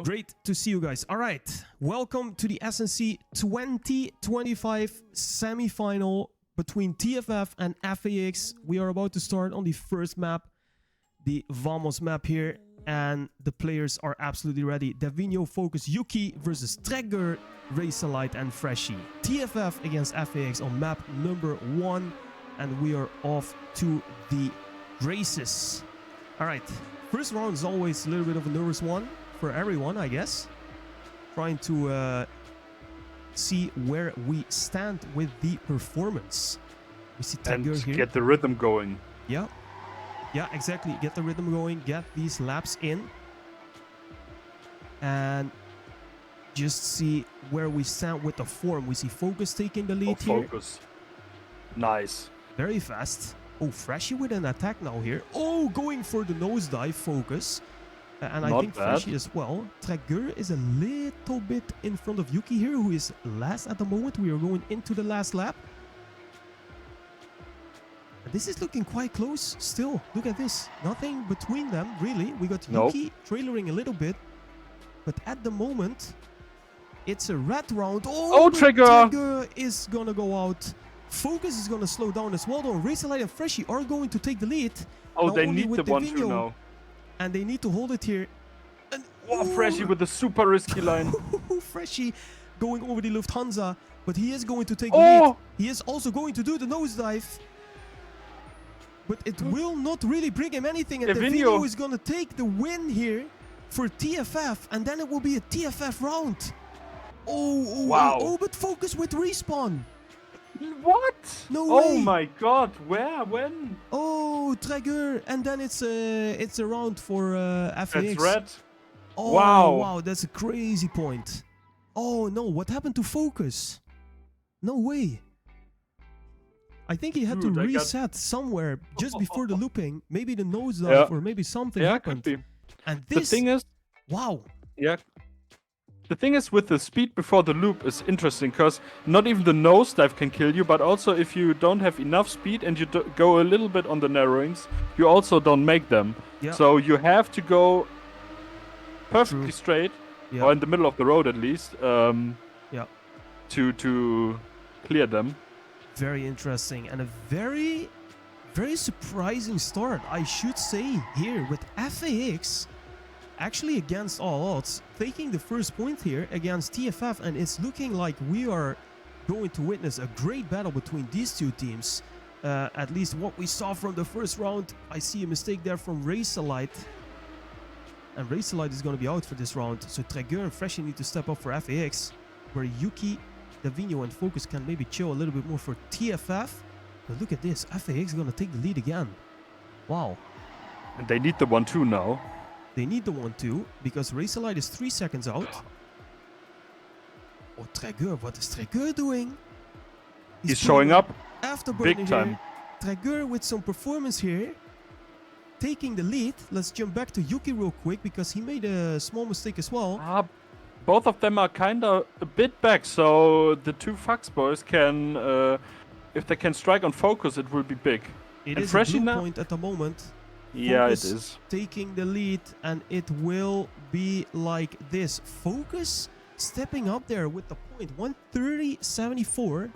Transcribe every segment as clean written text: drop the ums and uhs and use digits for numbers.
Great to see you guys. All right, welcome to the SNC 2025 semi-final between TFF and FAX. We are about to start on the first map, the Vamos map here, and the players are absolutely ready. Davino, Focus, Yuki versus Tregger, Razorlight, and Freshie. TFF against FAX on map number 1, and we are off to the races. All right, first round is always a little bit of a nervous one for everyone, I guess. Trying to see where we stand with the performance. We see Tregger here. Get the rhythm going. Yeah. Yeah, exactly. Get the rhythm going, get these laps in. And just see where we stand with the form. We see Focus taking the lead here. Focus. Nice. Very fast. Oh, Freshie with an attack now here. Oh, going for the nosedive, Focus. And I think Freshie as well. Tregger is a little bit in front of Yuki here, who is last at the moment. We are going into the last lap. This is looking quite close still. Look at this. Nothing between them, really. We got Yuki trailering a little bit. But at the moment, it's a red round. Oh, Tregger! Tregger is going to go out. Focus is going to slow down as well, though. Razorlight and Freshie are going to take the lead. Oh, they need the 1-2 now. And they need to hold it here. And Freshie with the super risky line. Freshie going over the Lufthansa. But he is going to take the lead. He is also going to do the nosedive. But it will not really bring him anything. And Davino is going to take the win here for TFF. And then it will be a TFF round. Oh, but Focus with respawn. What? No way. Oh my god, where? When? Oh, Tregger. And then it's a round for FAX. That's red. Oh, wow, that's a crazy point. Oh no, what happened to Focus? No way. I think he had to reset somewhere just before the looping. Maybe the nosedive or maybe something happened. Could be. And this, the thing is, the thing is with the speed before the loop is interesting because not even the nosedive can kill you, but also if you don't have enough speed and you go a little bit on the narrowings, you also don't make them. So you have to go perfectly straight, or in the middle of the road at least, to clear them. Very interesting and a very, very surprising start, I should say, here with FAX. Actually against all odds, taking the first point here against TFF, and it's looking like we are going to witness a great battle between these two teams. At least what we saw from the first round. I see a mistake there from Razorlight. And Razorlight is going to be out for this round. So Tregger and Freshie need to step up for FAX, where Yuki, Davino and Focus can maybe chill a little bit more for TFF. But look at this, FAX is going to take the lead again. Wow. And they need the 1-2 now. They need the 1-2 because Razorlight is 3 seconds out. Oh, Tregger, what is Tregger doing? He's showing up big time. Tregger with some performance here, taking the lead. Let's jump back to Yuki real quick because he made a small mistake as well. Both of them are kind of a bit back, so the two FAX boys can, if they can strike on Focus, it will be big. It is a blue point at the moment. Yeah, Focus it is. Taking the lead, and it will be like this. Focus stepping up there with the point 1:30.74.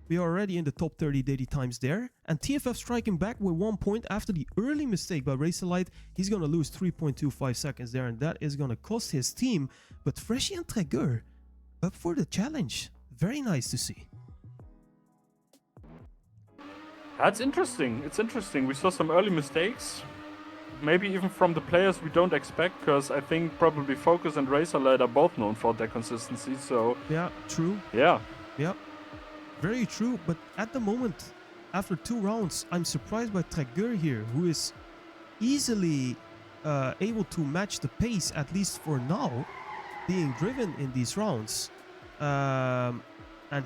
We are already in the top 30 daily times there. And TFF striking back with 1 point after the early mistake by Razorlight. He's going to lose 3.25 seconds there, and that is going to cost his team. But Freshie and Tregger up for the challenge. Very nice to see. That's interesting. It's interesting. We saw some early mistakes. Maybe even from the players we don't expect, because I think probably Focus and Razorlight are both known for their consistency. So yeah, true. Yeah, very true. But at the moment, after 2 rounds, I'm surprised by Tregger here, who is easily able to match the pace, at least for now, being driven in these rounds. And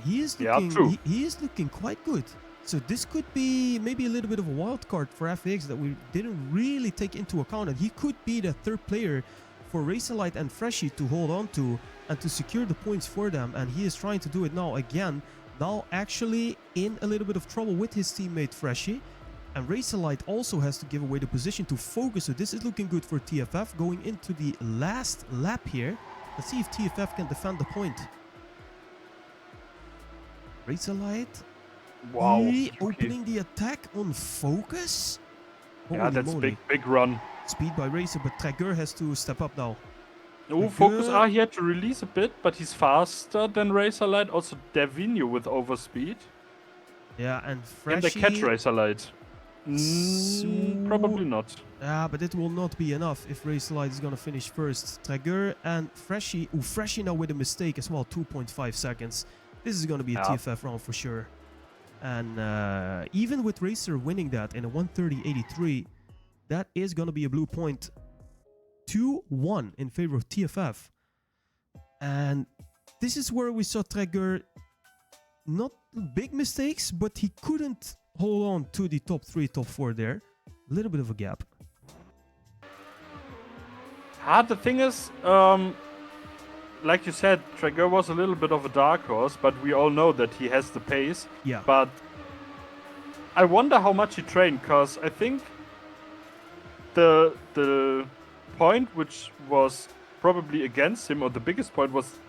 he is looking, he is looking quite good. So this could be maybe a little bit of a wild card for FAX that we didn't really take into account. And he could be the third player for Razorlight and Freshie to hold on to and to secure the points for them. And he is trying to do it now again. Now actually in a little bit of trouble with his teammate Freshie. And Razorlight also has to give away the position to Focus. So this is looking good for TFF going into the last lap here. Let's see if TFF can defend the point. Razorlight. Wow. Opening the attack on focus. Yeah, that's big run. Speed by Racer, but Traeger has to step up now. Oh, Focus R here to release a bit, but he's faster than Razorlight. Also, Davino with overspeed. Yeah, and Can they catch Razorlight? Probably not. Yeah, but it will not be enough if Razorlight is gonna finish first. Traeger and Freshy. Ooh, Freshy now with a mistake as well. 2.5 seconds. This is gonna be a TFF round for sure. And even with Racer winning that in a 130.83, that is gonna be a blue point. 2-1 in favor of TFF. And this is where we saw Traeger not big mistakes, but he couldn't hold on to the top 3, top 4 there. A little bit of a gap. The thing is, like you said, Traeger was a little bit of a dark horse, but we all know that he has the pace. Yeah. But I wonder how much he trained, because I think the point which was probably against him, or the biggest point, was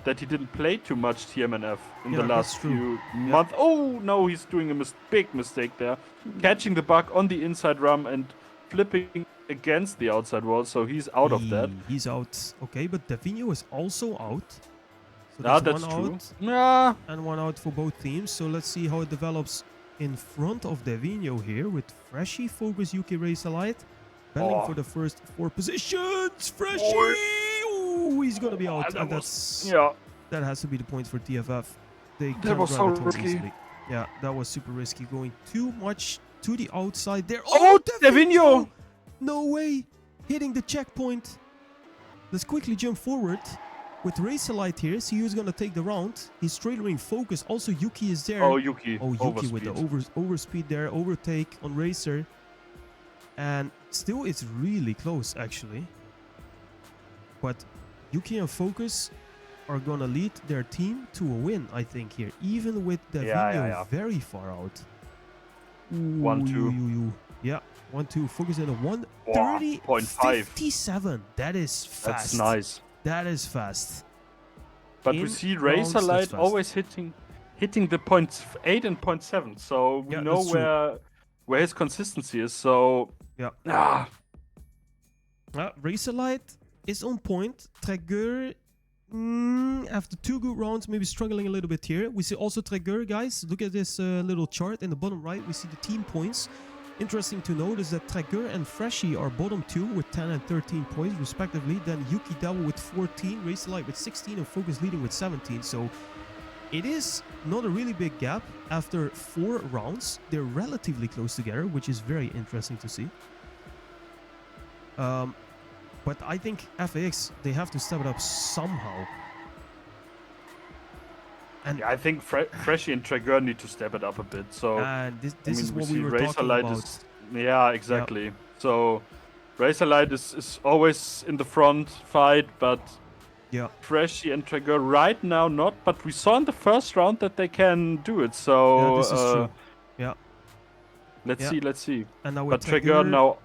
that he didn't play too much TMNF in the last few months. Oh no, he's doing a big mistake there. Catching the bug on the inside ram and flipping against the outside wall, so he's out of that. He's out. Okay, but Davino is also out. So that's one true. Out, yeah. And one out for both teams. So let's see how it develops in front of Davino here with Freshy, Focus, UK Razorlight. Battling for the first 4 positions. Freshy! Ooh, he's gonna be out. And that has to be the point for TFF. That was so risky. Easily. Yeah, that was super risky. Going too much to the outside there. Oh, Davino! No way. Hitting the checkpoint. Let's quickly jump forward. With Razorlight here, see who's gonna take the round. He's trailering Focus. Also, Yuki is there. Oh, Yuki. Oh, Yuki with the overspeed there. Overtake on Racer. And still, it's really close, actually. But Yuki and Focus are gonna lead their team to a win, I think, here. Even with Davino very far out. 1-2. Yeah, 1-2. Focus in a 1:30.57. That is fast. That's nice. That is fast. But we see Razorlight always hitting the points 8 and 0.7, so we know where his consistency is. So Razorlight is on point. Traeger, after 2 good rounds, maybe struggling a little bit here. We see also Traeger, guys. Look at this little chart in the bottom right. We see the team points. Interesting to note is that Traeger and Freshy are bottom 2 with 10 and 13 points respectively. Then Yuki double with 14, Razorlight with 16, and Focus leading with 17. So it is not a really big gap. After 4 rounds, they're relatively close together, which is very interesting to see. But I think FAX, they have to step it up somehow. And I think Freshy and Traeger need to step it up a bit. So this is what we were talking about. Yeah, exactly. Yep. So Razorlight is always in the front fight, but Freshy and Traeger right now not. But we saw in the first round that they can do it. So this is true. Yeah. Let's see. And now but Traeger now,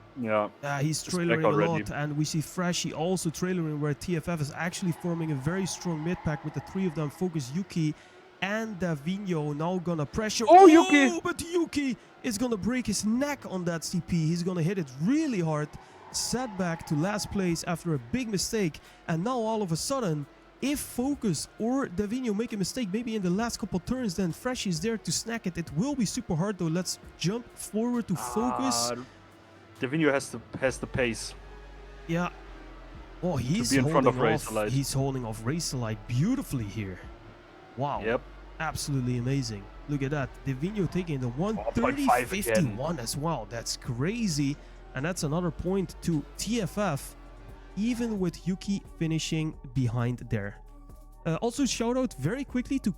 he's trailering a lot, and we see Freshy also trailering, where TFF is actually forming a very strong mid pack with the 3 of them. Focus, Yuki, and Davino now gonna pressure. Oh, Yuki! But Yuki is gonna break his neck on that CP. He's gonna hit it really hard. Setback to last place after a big mistake, and now all of a sudden, if Focus or Davino make a mistake, maybe in the last couple turns, then Freshy is there to snack it. It will be super hard though. Let's jump forward to Focus. Davino has the pace. Yeah. Oh, he's holding off Razorlight beautifully here. Wow. Yep. Absolutely amazing. Look at that. Davino taking the 1:30.51 as well. That's crazy. And that's another point to TFF, even with Yuki finishing behind there. Also, shout out very quickly to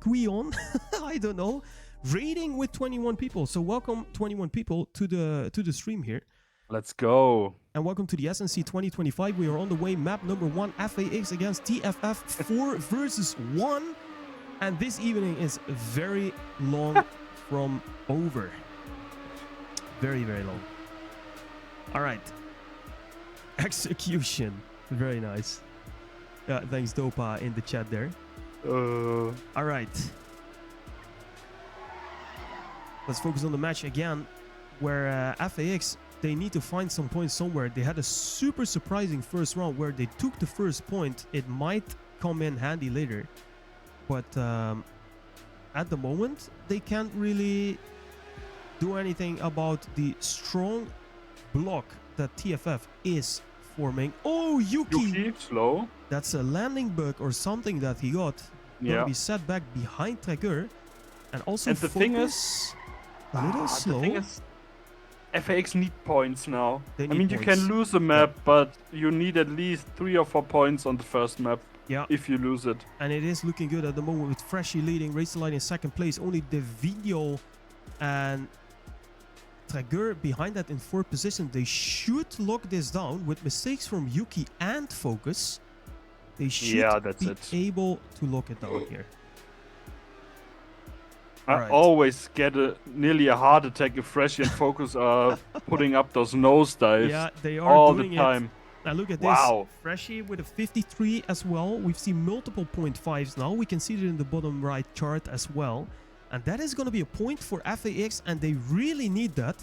Kweon. I don't know. Rating with 21 people. So welcome 21 people to the stream here. Let's go. And welcome to the SNC 2025. We are on the way. Map number 1, FAX against TFF 4 versus 1. And this evening is very long from over. Very, very long. All right. Execution. Very nice. Yeah, thanks Dopa in the chat there. All right. Let's focus on the match again, where FAX, they need to find some points somewhere. They had a super surprising first round where they took the first point. It might come in handy later, but at the moment, they can't really do anything about the strong block that TFF is forming. Oh, Yuki! Slow. That's a landing bug or something that he got. Gonna be set back behind Traeger. And also the thing is, a little slow. The thing is, FAX need points now. I mean, points. you can lose a map, but you need at least 3 or 4 points on the first map. Yeah. If you lose it. And it is looking good at the moment with Freshie leading, Razorlight in second place. Only DIV and Traeger behind that in fourth position. They should lock this down with mistakes from Yuki and Focus. They should be able to lock it down here. I always get nearly a heart attack if Freshie and Focus are putting up those nosedives. Yeah, they are all doing the time. Now look at this. Freshie with a 53 as well. We've seen multiple 0.5s now. We can see it in the bottom right chart as well. And that is going to be a point for FAX, and they really need that.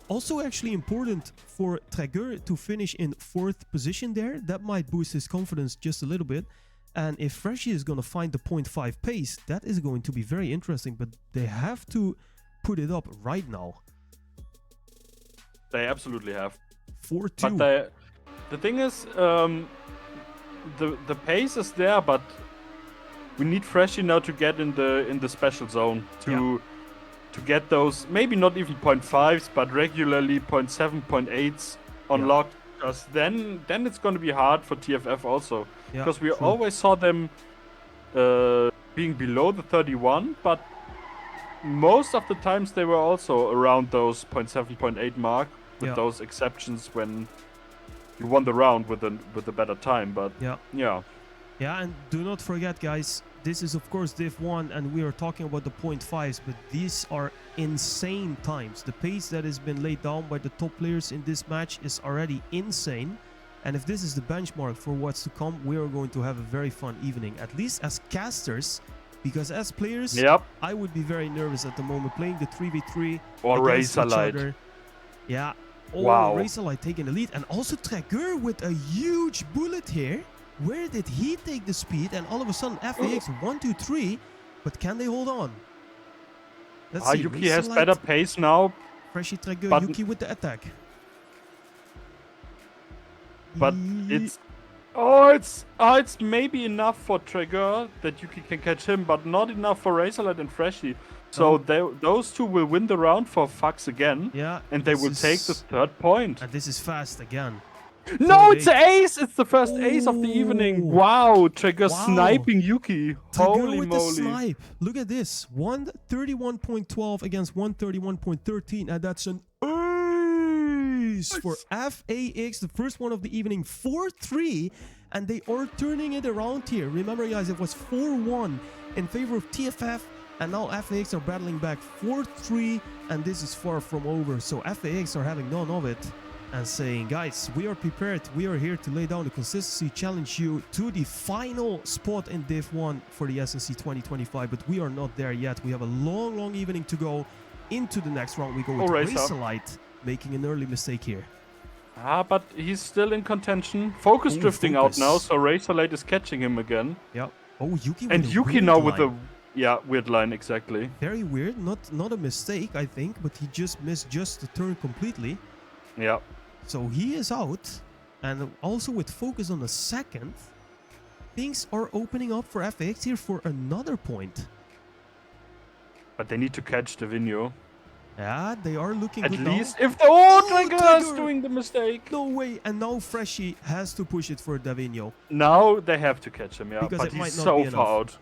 Also actually important for Traeger to finish in fourth position there. That might boost his confidence just a little bit. And if Freshie is going to find the 0.5 pace, that is going to be very interesting. But they have to put it up right now. They absolutely have. 4-2. But the thing is, the pace is there, but we need Freshie now to get in the special zone to get those, maybe not even 0.5s, but regularly 0.7, 0.8s unlocked. Because then it's going to be hard for TFF also. Because we always saw them being below the 31, but most of the times they were also around those 0.7, 0.8 mark, with those exceptions when you won the round with a better time. But yeah, and do not forget, guys, this is of course Div 1 and we are talking about the 0.5s, but these are insane times. The pace that has been laid down by the top players in this match is already insane. And if this is the benchmark for what's to come, we are going to have a very fun evening, at least as casters, because as players, I would be very nervous at the moment playing the 3v3 or Razorlight. Yeah. Oh, wow. Razorlight taking the lead, and also Traeger with a huge bullet here. Where did he take the speed? And all of a sudden, FAX 1, 2, 3. But can they hold on? Let's see. Yuki has better pace now. Freshie Traeger, Yuki with the attack. But it's maybe enough for Traeger that Yuki can catch him, but not enough for Razorlight and Freshie. So those two will win the round for FAX again. Yeah. And they will take the third point. And this is fast again. No, it's an ace! It's the first ace of the evening. Wow, Traeger sniping Yuki. Holy moly. The snipe. Look at this. 131.12 against 131.13. And that's an ace for FAX. The first one of the evening. 4-3. And they are turning it around here. Remember, guys, it was 4-1 in favor of TFF. And now FAX are battling back 4-3. And this is far from over. So FAX are having none of it. And saying, guys, we are prepared. We are here to lay down the consistency, challenge you to the final spot in Div 1 for the SNC 2025. But we are not there yet. We have a long, long evening to go into the next round. We go with Razorlight making an early mistake here. But he's still in contention. Focus drifting out now, so Razorlight is catching him again. Yeah. Oh, Yuki with and Yuki now with the weird line, exactly. Very weird. Not a mistake, I think, but he just missed just the turn completely. Yeah. So he is out, and also with Focus on the second, things are opening up for FAX here for another point. But they need to catch Davino. Yeah, they are looking at good least now. If the Traeger is doing the mistake. No way, and now Freshie has to push it for Davino. Now they have to catch him, because but he's so far out.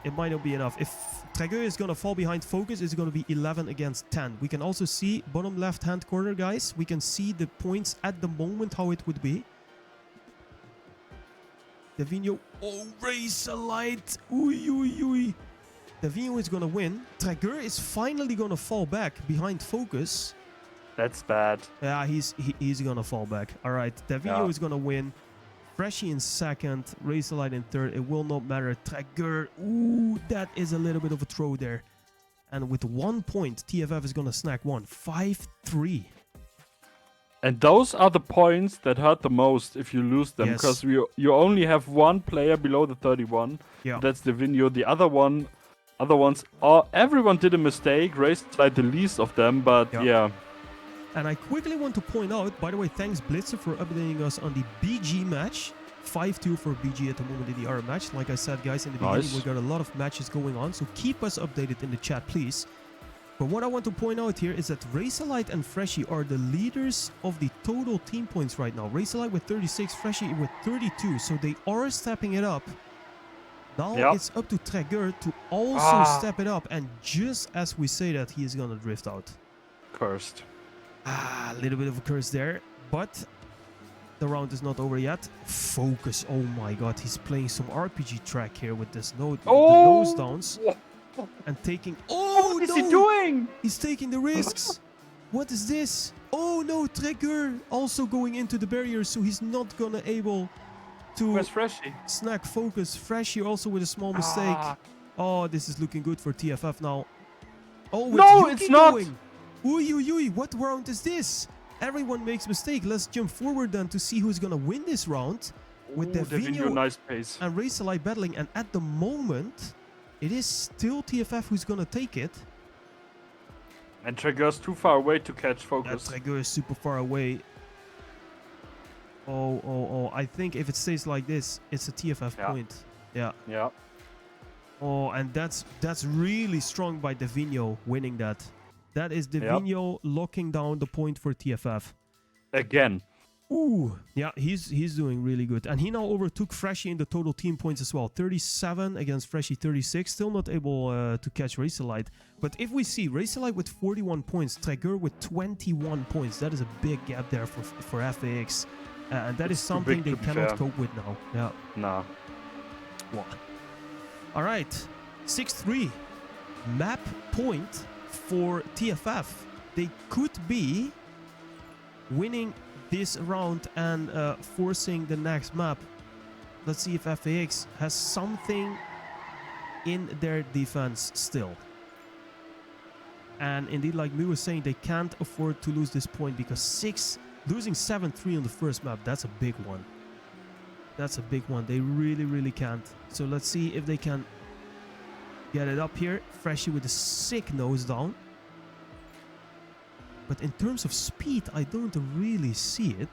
It might not be enough. If Traeger is going to fall behind Focus, it's going to be 11 against 10. We can also see bottom left-hand corner, guys. We can see the points at the moment, how it would be. Davino. Oh, Razorlight. Ui. Davino is going to win. Traeger is finally going to fall back behind Focus. That's bad. Yeah, he's gonna fall back. All right, Davino is gonna win. Freshie in second, Razorlight in third. It will not matter. Traeger, ooh, that is a little bit of a throw there. And with 1 point, TFF is gonna snack one. 5-3. And those are the points that hurt the most if you lose them, because you only have one player below the 31. Yeah, that's the Vinyo. The other ones are everyone did a mistake. Raced like the least of them, but yeah. And I quickly want to point out, by the way, thanks Blitzer for updating us on the BG match. 5-2 for BG at the moment in the R match. Like I said, guys, in the beginning, we got a lot of matches going on, so keep us updated in the chat, please. But what I want to point out here is that Razorlight and Freshie are the leaders of the total team points right now. Razorlight with 36, Freshie with 32, so they are stepping it up. Now it's up to Traeger to also step it up, and just as we say that, he is gonna drift out. Cursed. A little bit of a curse there, but the round is not over yet. Focus. Oh my god, he's playing some RPG track here with this the nose downs. And taking... Oh, what is he doing? He's taking the risks. What is this? Oh no, Traeger also going into the barrier, so he's not gonna able to... Where's Freshie? Snack focus. Freshie also with a small mistake. Oh, this is looking good for TFF now. Oh, no, it's not. Uy, what round is this? Everyone makes mistake. Let's jump forward then to see who's gonna win this round. With Davino nice pace. And Razorlight battling, and at the moment, it is still TFF who's gonna take it. And Traeger's too far away to catch focus. Traeger is super far away. Oh, I think if it stays like this, it's a TFF point. Yeah. Oh, and that's really strong by Davino winning that. That is Davino locking down the point for TFF. Again. Ooh. Yeah, he's doing really good. And he now overtook Freshie in the total team points as well. 37 against Freshie 36. Still not able to catch Razorlight. But if we see Razorlight with 41 points, Traeger with 21 points, that is a big gap there for FAX. And that is something they cannot cope with now. Yeah. No. What? All right. 6-3. Map point for TFF. They could be winning this round and forcing the next map. Let's see if FAX has something in their defense still. And indeed, like me was saying, they can't afford to lose this point, because losing 7-3 on the first map, that's a big one. That's a big one. They really can't. So let's see if they can get it up here. Freshie with a sick nose down. But in terms of speed, I don't really see it.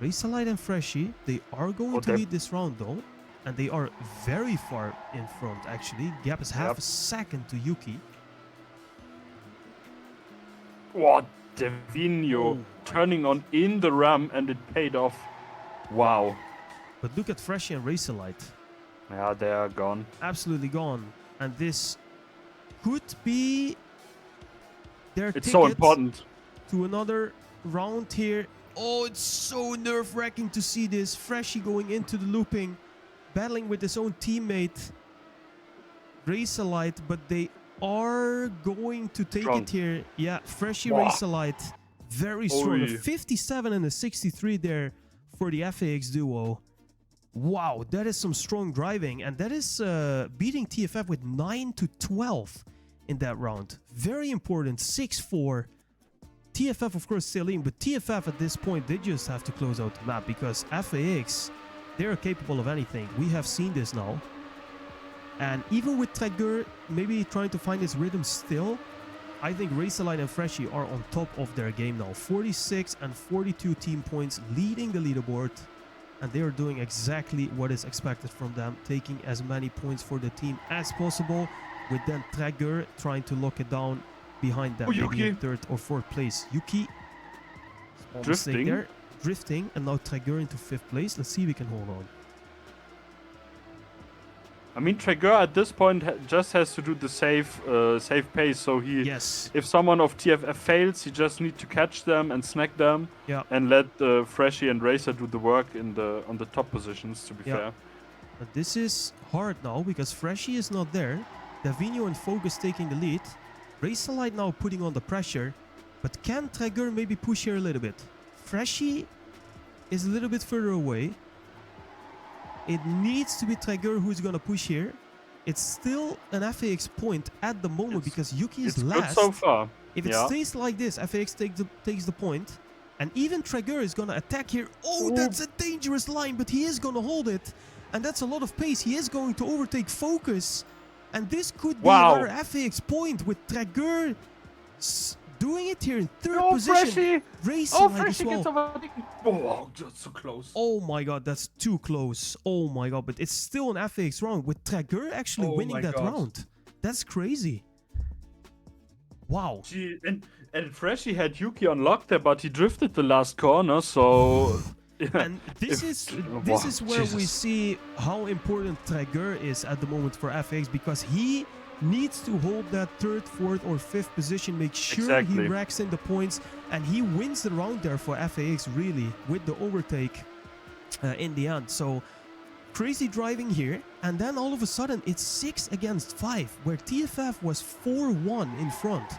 Razorlight and Freshie, they are going to lead this round though. And they are very far in front actually. Gap is half a second to Yuki. What? Davino turning on in the ram, and it paid off. Wow. But look at Freshie and Razorlight. Yeah, they are gone. Absolutely gone. And this could be their ticket so important to another round here. Oh, it's so nerve-wracking to see this. Freshie going into the looping, battling with his own teammate Razorlight, but they are going to take it here. Yeah, Freshie Razorlight, very strong. A 57 and a 63 there for the FAX duo. Wow, that is some strong driving, and that is beating TFF with 9-12 in that round. Very important. 6-4. TFF, of course, still in, but TFF at this point, they just have to close out the map, because FAX, they are capable of anything. We have seen this now. And even with Traeger maybe trying to find his rhythm still, I think Razorlight and Freshie are on top of their game now. 46 and 42 team points, leading the leaderboard. And they are doing exactly what is expected from them, taking as many points for the team as possible, with then Traeger trying to lock it down behind them, maybe in third or fourth place. Yuki, small mistake there, drifting, and now Traeger into fifth place. Let's see if we can hold on. I mean, Traeger at this point just has to do the safe pace. So he, if someone of TFF fails, he just needs to catch them and snack them, and let Freshie and Racer do the work on the top positions. To be fair, but this is hard now because Freshie is not there. Davino and Focus taking the lead. Razorlight now putting on the pressure. But can Traeger maybe push here a little bit? Freshie is a little bit further away. It needs to be Traeger who's going to push here. It's still an FAX point at the moment because Yuki is last. Good so far. If it stays like this, FAX takes the point. And even Traeger is going to attack here. Oh, that's a dangerous line, but he is going to hold it. And that's a lot of pace. He is going to overtake Focus. And this could be another FAX point with Traeger doing it here in third position. Racing Freshie well. gets overtaken. Oh, that's so close. Oh my god, that's too close. Oh my god, but it's still an FAX round with Traeger actually winning that round. That's crazy. Wow. And Freshie had Yuki unlocked there, but he drifted the last corner, so... And this is where we see how important Traeger is at the moment for FAX, because he needs to hold that third, fourth, or fifth position, make sure he racks in the points, and he wins the round there for FAX, really, with the overtake in the end. So, crazy driving here, and then all of a sudden, it's 6 against 5, where TFF was 4-1 in front.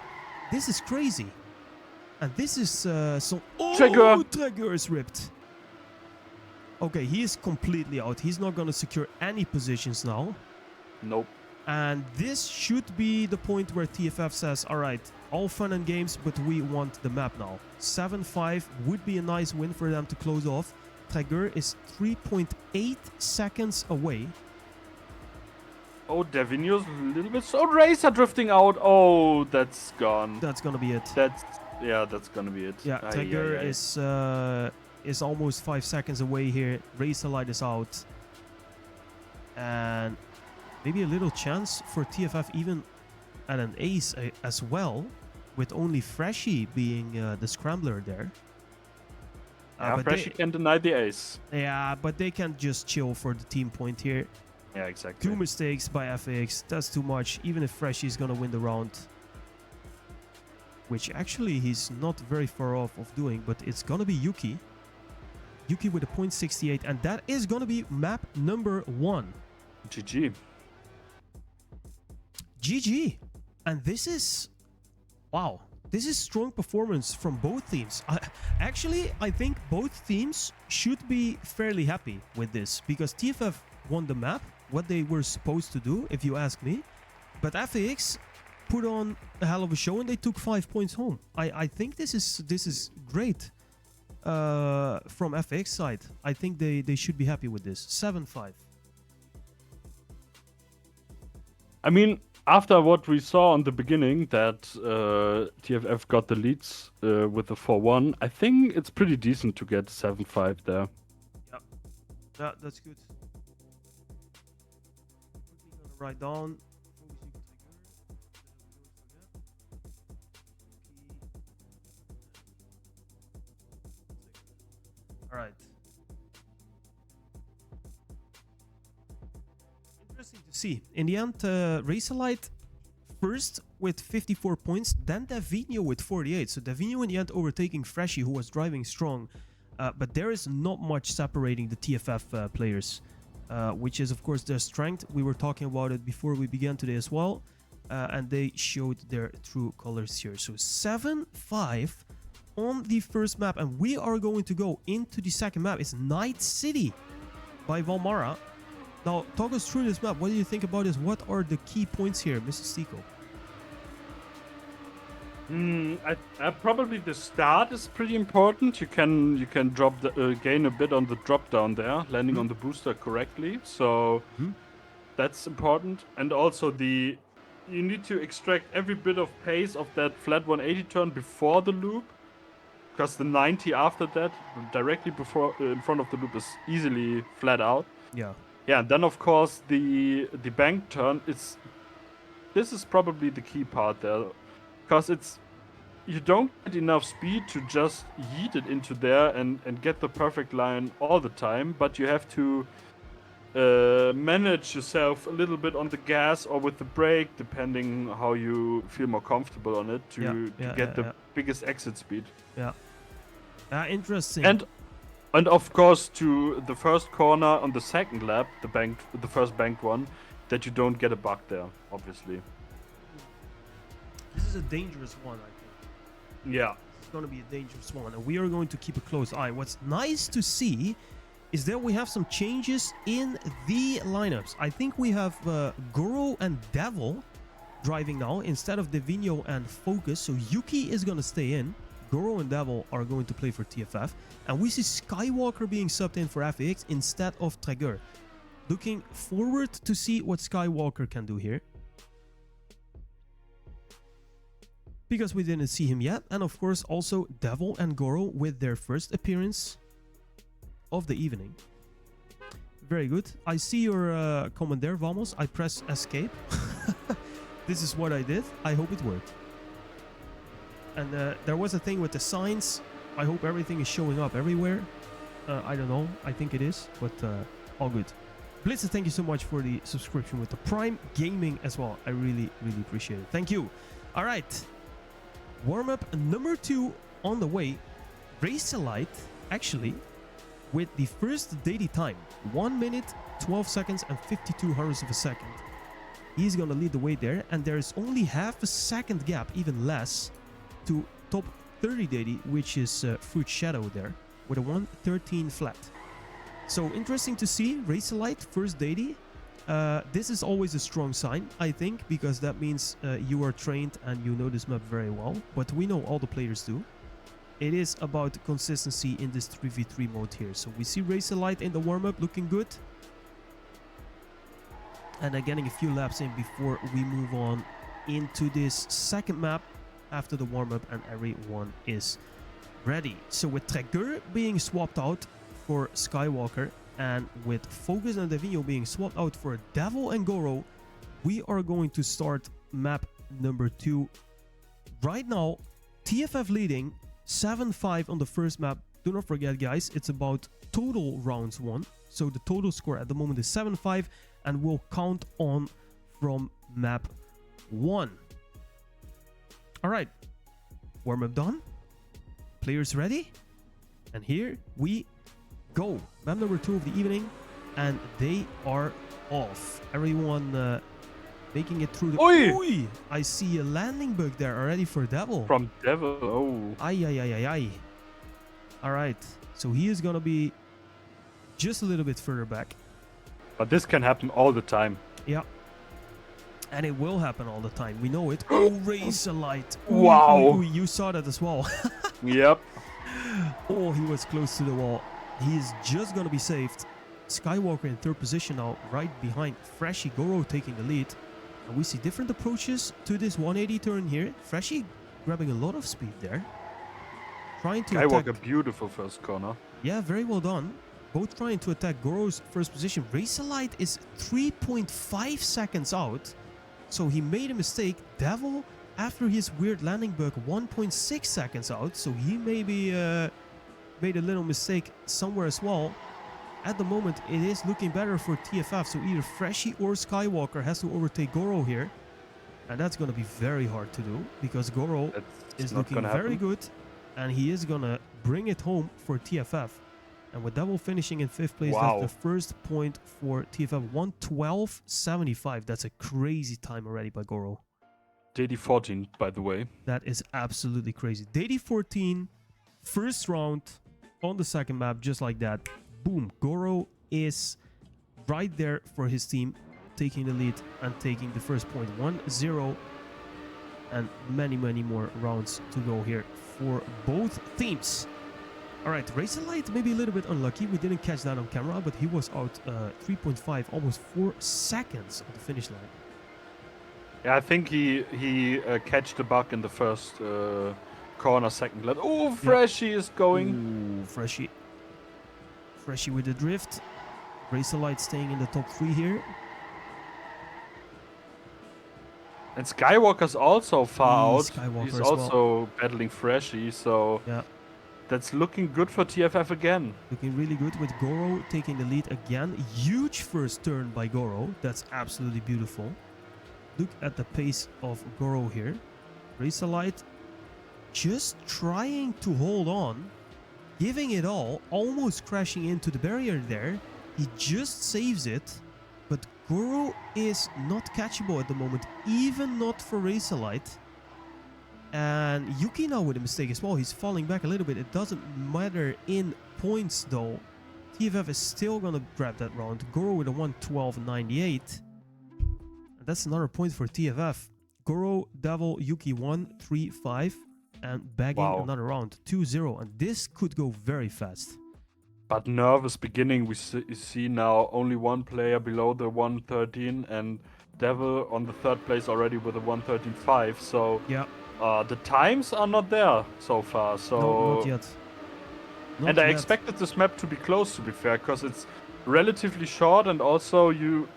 This is crazy. And this is so... Oh, Traeger is ripped. Okay, he is completely out. He's not going to secure any positions now. Nope. And this should be the point where TFF says, all right, all fun and games, but we want the map now. 7-5 would be a nice win for them to close off. Traeger is 3.8 seconds away. Oh, Davigno's a little bit... So Racer drifting out. Oh, that's gone. That's going to be it. That's going to be it. Yeah, Traeger is almost 5 seconds away here. Racer Light is out. And maybe a little chance for TFF even at an ace as well, with only Freshie being the scrambler there. But Freshie can deny the ace. Yeah, but they can't just chill for the team point here. Yeah, exactly. 2 mistakes by FAX. That's too much, even if Freshie is going to win the round. Which actually he's not very far off of doing, but it's going to be Yuki. Yuki with a 0.68, and that is going to be map number 1. GG. GG. And this is... Wow. This is strong performance from both teams. Actually, I think both teams should be fairly happy with this, because TFF won the map, what they were supposed to do, if you ask me. But FAX put on a hell of a show, and they took 5 points home. I think this is great. From FAX side, I think they should be happy with this. 7-5. I mean, after what we saw on the beginning, that TFF got the leads with the 4-1, I think it's pretty decent to get 7-5 there. Yeah, that's good. Quickly gonna write down. All right. Interesting to see. In the end, Racerlight first with 54 points, then Davigno with 48. So Davigno in the end overtaking Freshie, who was driving strong. But there is not much separating the TFF players, which is, of course, their strength. We were talking about it before we began today as well. And they showed their true colors here. So 7-5. On the first map, and we are going to go into the second map. It's Night City by Valmara. Now, talk us through this map. What do you think about this? What are the key points here, Mr. STEAKO? Probably the start is pretty important. You can drop gain a bit on the drop down there, landing on the booster correctly. So that's important, and also you need to extract every bit of pace of that flat 180 turn before the loop. Because the 90 after that, directly before in front of the loop, is easily flat out. Yeah. Yeah, and then of course the bank turn this is probably the key part there. Because you don't get enough speed to just yeet it into there and get the perfect line all the time, but you have to manage yourself a little bit on the gas or with the brake, depending how you feel more comfortable on it to get the biggest exit speed. Yeah. Interesting. And of course to the first corner on the second lap, the first banked one, that you don't get a bug there, obviously. This is a dangerous one, I think. Yeah. It's going to be a dangerous one, and we are going to keep a close eye. What's nice to see is that we have some changes in the lineups. I think we have Goro and Devil driving now instead of Divino and Focus. So Yuki is going to stay in. Goro and Devil are going to play for TFF. And we see Skywalker being subbed in for FAX instead of Traeger. Looking forward to see what Skywalker can do here, because we didn't see him yet. And of course also Devil and Goro with their first appearance of the evening. Very good. I see your comment there, Vamos. I press escape. This is what I did. I hope it worked. And there was a thing with the signs. I hope everything is showing up everywhere. I don't know. I think it is, but all good. Blitzer, thank you so much for the subscription with the Prime Gaming as well. I really, really appreciate it. Thank you. All right. Warm-up number 2 on the way. Race Light, actually, with the first daily time. 1 minute, 12 seconds, and 52 hundredths of a second. He's going to lead the way there, and there is only half a second gap, even less, to top 30 daily, which is Fruit Shadow there, with a 1:13 flat. So interesting to see. Race Light, first daily. This is always a strong sign, I think, because that means you are trained and you know this map very well. But we know all the players do. It is about consistency in this 3v3 mode here. So we see Racer Light in the warm-up looking good. And then getting a few laps in before we move on into this second map after the warm-up and everyone is ready. So with Traeger being swapped out for Skywalker and with Focus and Divino being swapped out for Devil and Goro, we are going to start map number 2. Right now, TFF leading 7-5 on the first map. Do not forget, guys, it's about total rounds won. So the total score at the moment is 7-5 and we'll count on from map 1. All right, warm-up done. Players ready? And here we go. Map number 2 of the evening, and they are off. Everyone making it through the... Oi! I see a landing bug there already for Devil. From Devil, oh. Ay. All right, so he is going to be just a little bit further back. But this can happen all the time. Yeah. And it will happen all the time. We know it. Oh, Racer Light. Wow. Ooh, you saw that as well. Yep. Oh, he was close to the wall. He is just going to be saved. Skywalker in third position now, right behind Freshy. Goro taking the lead. And we see different approaches to this 180 turn here. Freshy grabbing a lot of speed there. Trying to Skywalker, attack. beautiful first corner. Yeah, very well done. Both trying to attack Goro's first position. Racer Light is 3.5 seconds out. So he made a mistake. Devil, after his weird landing bug, 1.6 seconds out. So he maybe made a little mistake somewhere as well. At the moment, it is looking better for TFF. So either Freshy or Skywalker has to overtake Goro here. And that's going to be very hard to do, because Goro is looking very good. And he is going to bring it home for TFF. And with Devil finishing in 5th place, that's the first point for TFF. 1:12.75. That's a crazy time already by Goro. DD 14, by the way. That is absolutely crazy. DD 14, first round on the second map, just like that. Boom. Goro is right there for his team, taking the lead and taking the first point. 1-0. And many more rounds to go here for both teams. All right, Racer Light maybe a little bit unlucky. We didn't catch that on camera, but he was out 3.5, almost 4 seconds on the finish line. Yeah, I think he catched the bug in the first corner, second lap. Oh, Freshy is going. Ooh, Freshy with the drift. Racer Light staying in the top 3 here. And Skywalker's also far out. Skywalker He's as also battling Freshy, so yeah. That's looking good for TFF again. Looking really good with Goro taking the lead again. Huge first turn by Goro. That's absolutely beautiful. Look at the pace of Goro here. Racer Light just trying to hold on, giving it all, almost crashing into the barrier there. He just saves it, but Goro is not catchable at the moment, even not for Racer Light. And Yuki now with a mistake as well. He's falling back a little bit. It doesn't matter in points though. TFF is still gonna grab that round. Goro with a 112.98. And that's another point for TFF. Goro, Devil, Yuki 1-3-5. And bagging another round. 2-0. And this could go very fast. But nervous beginning. We see now only one player below the 113. And Devil on the third place already with a 113.5. So yeah. The times are not there so far. So no, not yet. And I expected this map to be close, to be fair, because it's relatively short, and also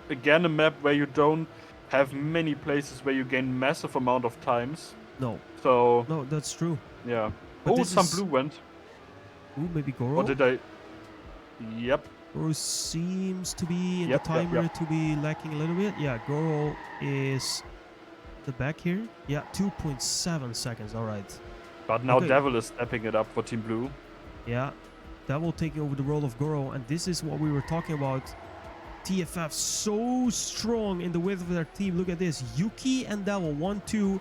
again a map where you don't have many places where you gain massive amount of times. No. So no, that's true. Yeah. But some blue went. Ooh, maybe Goro. Or did I? Yep. Goro seems to be in the timer to be lacking a little bit. Yeah, Goro is the back here. Yeah, 2.7 seconds. All right. But now Devil is stepping it up for Team Blue. Yeah, Devil taking over the role of Goro, and this is what we were talking about. TFF so strong in the width of their team. Look at this. Yuki and Devil 1-2.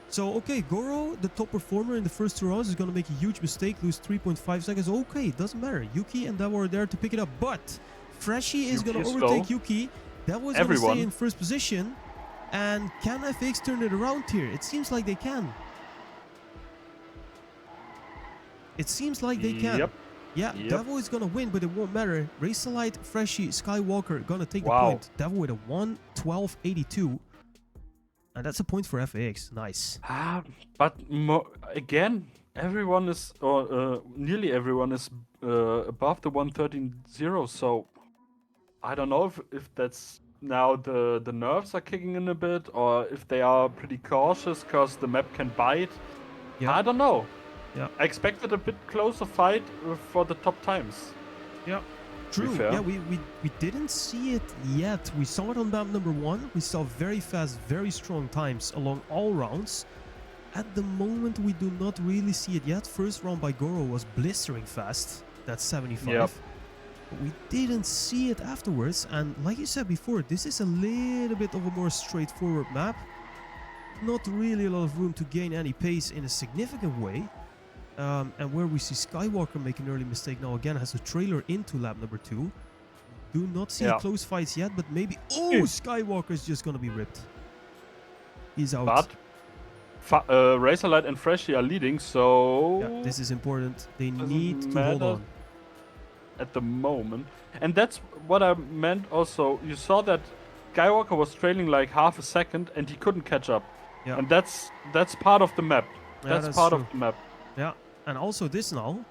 So, okay, Goro, the top performer in the first 2 rounds, is going to make a huge mistake, lose 3.5 seconds. Okay, it doesn't matter. Yuki and Devil are there to pick it up, but Freshie is going to overtake Yuki. Devil is going to stay in first position. And can FAX turn it around here? It seems like they can. It seems like they can. Yep. Yeah, Devil is gonna win, but it won't matter. Racerlight, Freshie, Skywalker gonna take the point. Devil with a 112.82. And that's a point for FAX. Nice. But again, everyone is, or nearly everyone is above the 113.0. So I don't know if that's now the nerves are kicking in a bit, or if they are pretty cautious because the map can bite. I don't know. Yeah. I expected a bit closer fight for the top times. Yeah. True. Yeah, we didn't see it yet. We saw it on map number 1. We saw very fast, very strong times along all rounds. At the moment, we do not really see it yet. First round by Goro was blistering fast. That's 75. Yep. But we didn't see it afterwards. And like you said before, this is a little bit of a more straightforward map. Not really a lot of room to gain any pace in a significant way. And where we see Skywalker make an early mistake now again has a trailer into lap number 2. Do not see close fights yet, but maybe... Oh, Skywalker is just going to be ripped. He's out. But Racerlight and Freshie are leading, so... Yeah, this is important. They need to hold on. At the moment. And that's what I meant also. You saw that Skywalker was trailing like half a second and he couldn't catch up. Yeah. And that's part of the map. That's part of the map. Yeah. And also this now,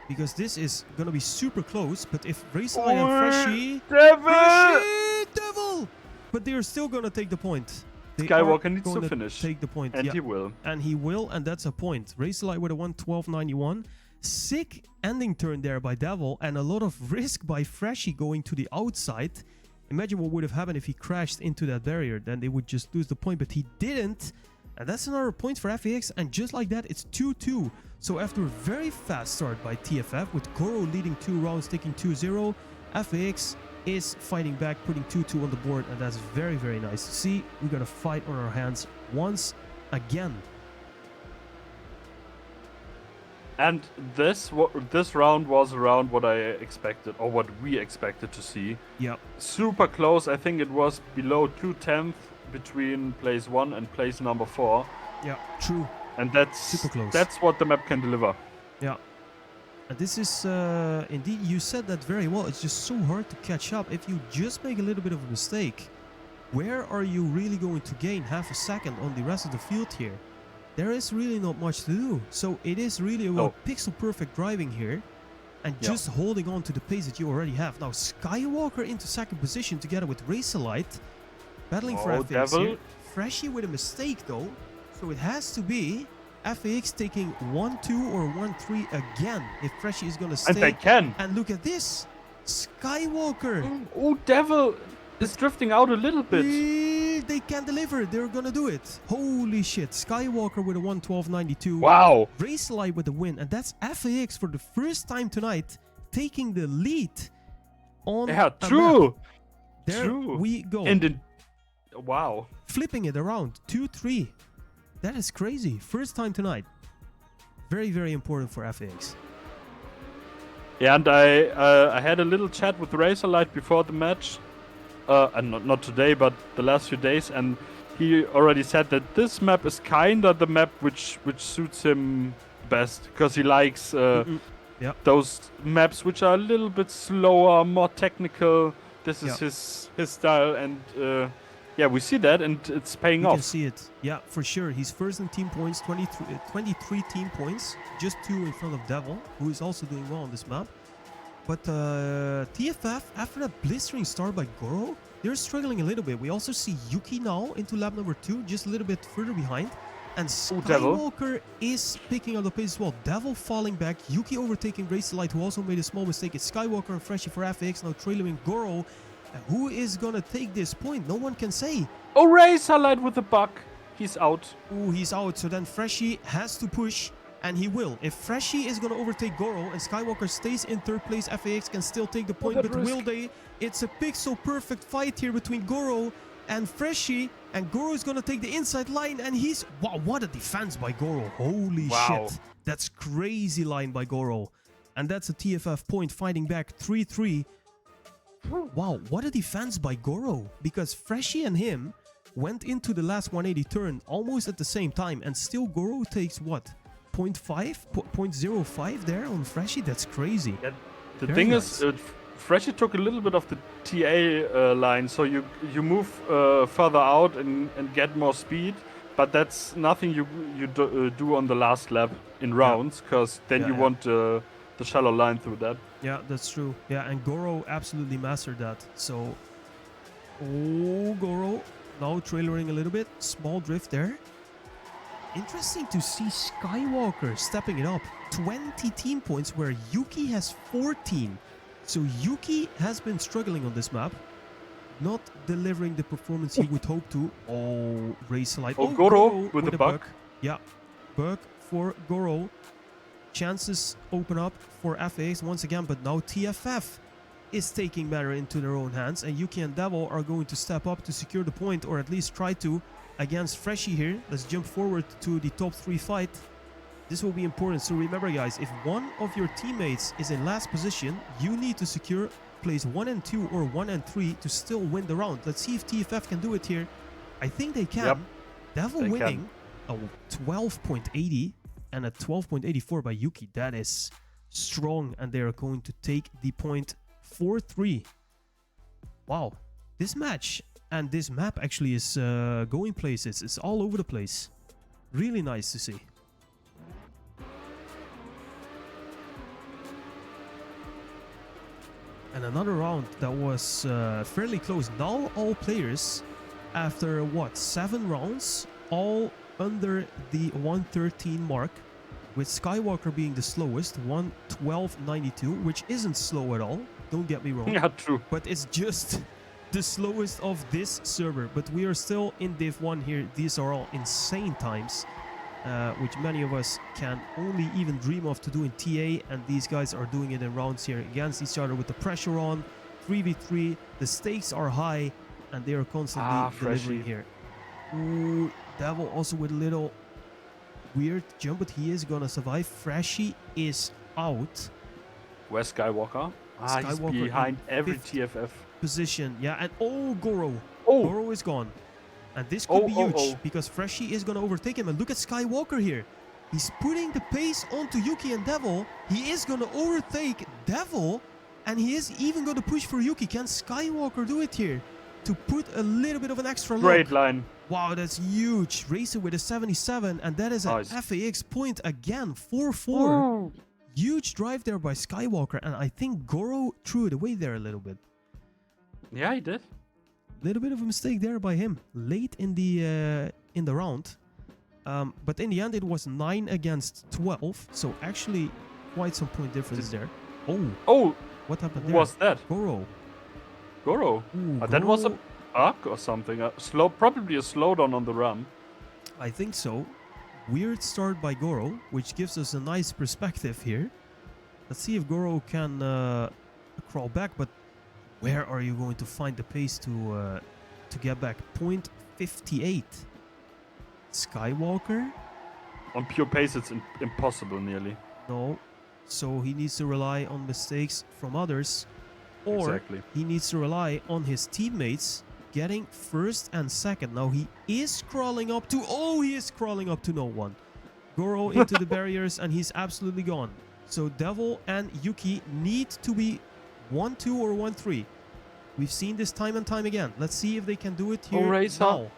because this is going to be super close, but if Racerlight and Freshie... Devil! But they're still going to take the point. Skywalker needs to finish. Take the point. And he will. And he will, and that's a point. Racerlight with a 112.91. Sick ending turn there by Devil, and a lot of risk by Freshie going to the outside. Imagine what would have happened if he crashed into that barrier. Then they would just lose the point, but he didn't. And that's another point for FAX, and just like that, it's 2-2. So after a very fast start by TFF, with Goro leading 2 rounds, taking 2-0, FAX is fighting back, putting 2-2 on the board, and that's very, very nice to see. We got a fight on our hands once again. And this round was around what I expected, or what we expected to see. Yeah. Super close. I think it was below 2/10 between place 1 and place number 4. Yeah, true. And that's super close. That's what the map can deliver. Yeah. And this is indeed, you said that very well. It's just so hard to catch up. If you just make a little bit of a mistake, where are you really going to gain half a second on the rest of the field here? There is really not much to do. So it is really about pixel perfect driving here and just holding on to the pace that you already have. Now Skywalker into second position together with Racerlight, battling for FAX here. Freshie with a mistake though. So it has to be FAX taking 1-2 or 1-3 again if Freshie is going to stay. And they can. And look at this. Skywalker. Oh, Devil is drifting out a little bit. They can deliver. They're going to do it. Holy shit. Skywalker with a 112.92. Wow. Racerlight with the win. And that's FAX for the first time tonight taking the lead on true. Map. There we go. And wow. Flipping it around. 2-3. That is crazy. First time tonight. Very, very important for FAX. Yeah, and I had a little chat with Razorlight before the match, and not today, but the last few days, and he already said that this map is kinda the map which suits him best, because he likes those maps which are a little bit slower, more technical. This is his style, and yeah, we see that, and it's paying off. You can see it. Yeah, for sure. He's first in team points, 23 team points, just 2 in front of Devil, who is also doing well on this map. But TFF, after that blistering start by Goro, they're struggling a little bit. We also see Yuki now into lap number 2, just a little bit further behind. And Skywalker is picking up the pace as well. Devil falling back, Yuki overtaking Razorlight, who also made a small mistake. It's Skywalker and Freshie for FAX, now trailing Goro. Who is gonna take this point? No one can say. Oh, Razorlight with the buck. He's out. Oh, he's out. So then Freshie has to push, and he will. If Freshie is gonna overtake Goro and Skywalker stays in 3rd place, FAX can still take the point. But will they? It's a pixel-perfect fight here between Goro and Freshie. And Goro is gonna take the inside line, and he's... Wow, what a defense by Goro. Holy shit. That's crazy line by Goro. And that's a TFF point, fighting back 3-3. Wow, what a defense by Goro, because Freshie and him went into the last 180 turn almost at the same time, and still Goro takes what? 0.05 there on Freshie? That's crazy. Yeah, the thing is, Freshie took a little bit of the TA line, so you move further out and get more speed, but that's nothing you do on the last lap in rounds, because then you want the shallow line through that. Yeah, that's true. Yeah, and Goro absolutely mastered that. So, oh, Goro now trailering a little bit. Small drift there. Interesting to see Skywalker stepping it up. 20 team points where Yuki has 14. So Yuki has been struggling on this map. Not delivering the performance he would hope to. Oh, Razorlight. Oh, Goro with the bug. Yeah, bug for Goro. Chances open up for FAX once again, but now TFF is taking matter into their own hands, and Yuki and Devil are going to step up to secure the point, or at least try to, against Freshie here. Let's jump forward to the top 3 fight. This will be important. So remember, guys, if one of your teammates is in last position, you need to secure place 1 and 2 or 1 and 3 to still win the round. Let's see if TFF can do it here. I think they can. Yep, Devil winning a 12.80 and a 12.84 by Yuki. That is strong, and they are going to take the point 4-3. Wow, this match and this map actually is going places. It's all over the place. Really nice to see. And another round that was fairly close. Now all players, after what, 7 rounds, all under the 113 mark, with Skywalker being the slowest, 112.92, which isn't slow at all, don't get me wrong. Yeah, true. But it's just the slowest of this server. But we are still in Div 1 here. These are all insane times, which many of us can only even dream of to do in TA, and these guys are doing it in rounds here against each other with the pressure on, 3v3, the stakes are high, and they are constantly delivering here. Ooh, Devil also with a little weird jump, but he is gonna survive. Freshie is out. Where's Skywalker? He's behind every TFF position. Yeah, and oh, Goro. Oh, Goro is gone. And this could be huge, because Freshie is gonna overtake him. And look at Skywalker here. He's putting the pace onto Yuki and Devil. He is gonna overtake Devil, and he is even gonna push for Yuki. Can Skywalker do it here to put a little bit of an extra lock? Great line. Wow, that's huge. Racer with a 77, and that is an FAX point again, 4-4. Huge drive there by Skywalker, and I think Goro threw it away there a little bit. Yeah, he did. Little bit of a mistake there by him late in the round, but in the end it was 9 against 12, so actually quite some point difference there. Oh, what happened there? Who was that? Goro. Ooh, that was a bug or something. Probably a slowdown on the run. I think so. Weird start by Goro, which gives us a nice perspective here. Let's see if Goro can crawl back, but where are you going to find the pace to get back? 0.58. Skywalker? On pure pace, it's impossible nearly. No. So he needs to rely on mistakes from others. Or he needs to rely on his teammates getting first and second. Now he is crawling up to... Oh, he is crawling up to no one. Goro into the barriers and he's absolutely gone. So Devil and Yuki need to be 1-2 or 1-3. We've seen this time and time again. Let's see if they can do it here now.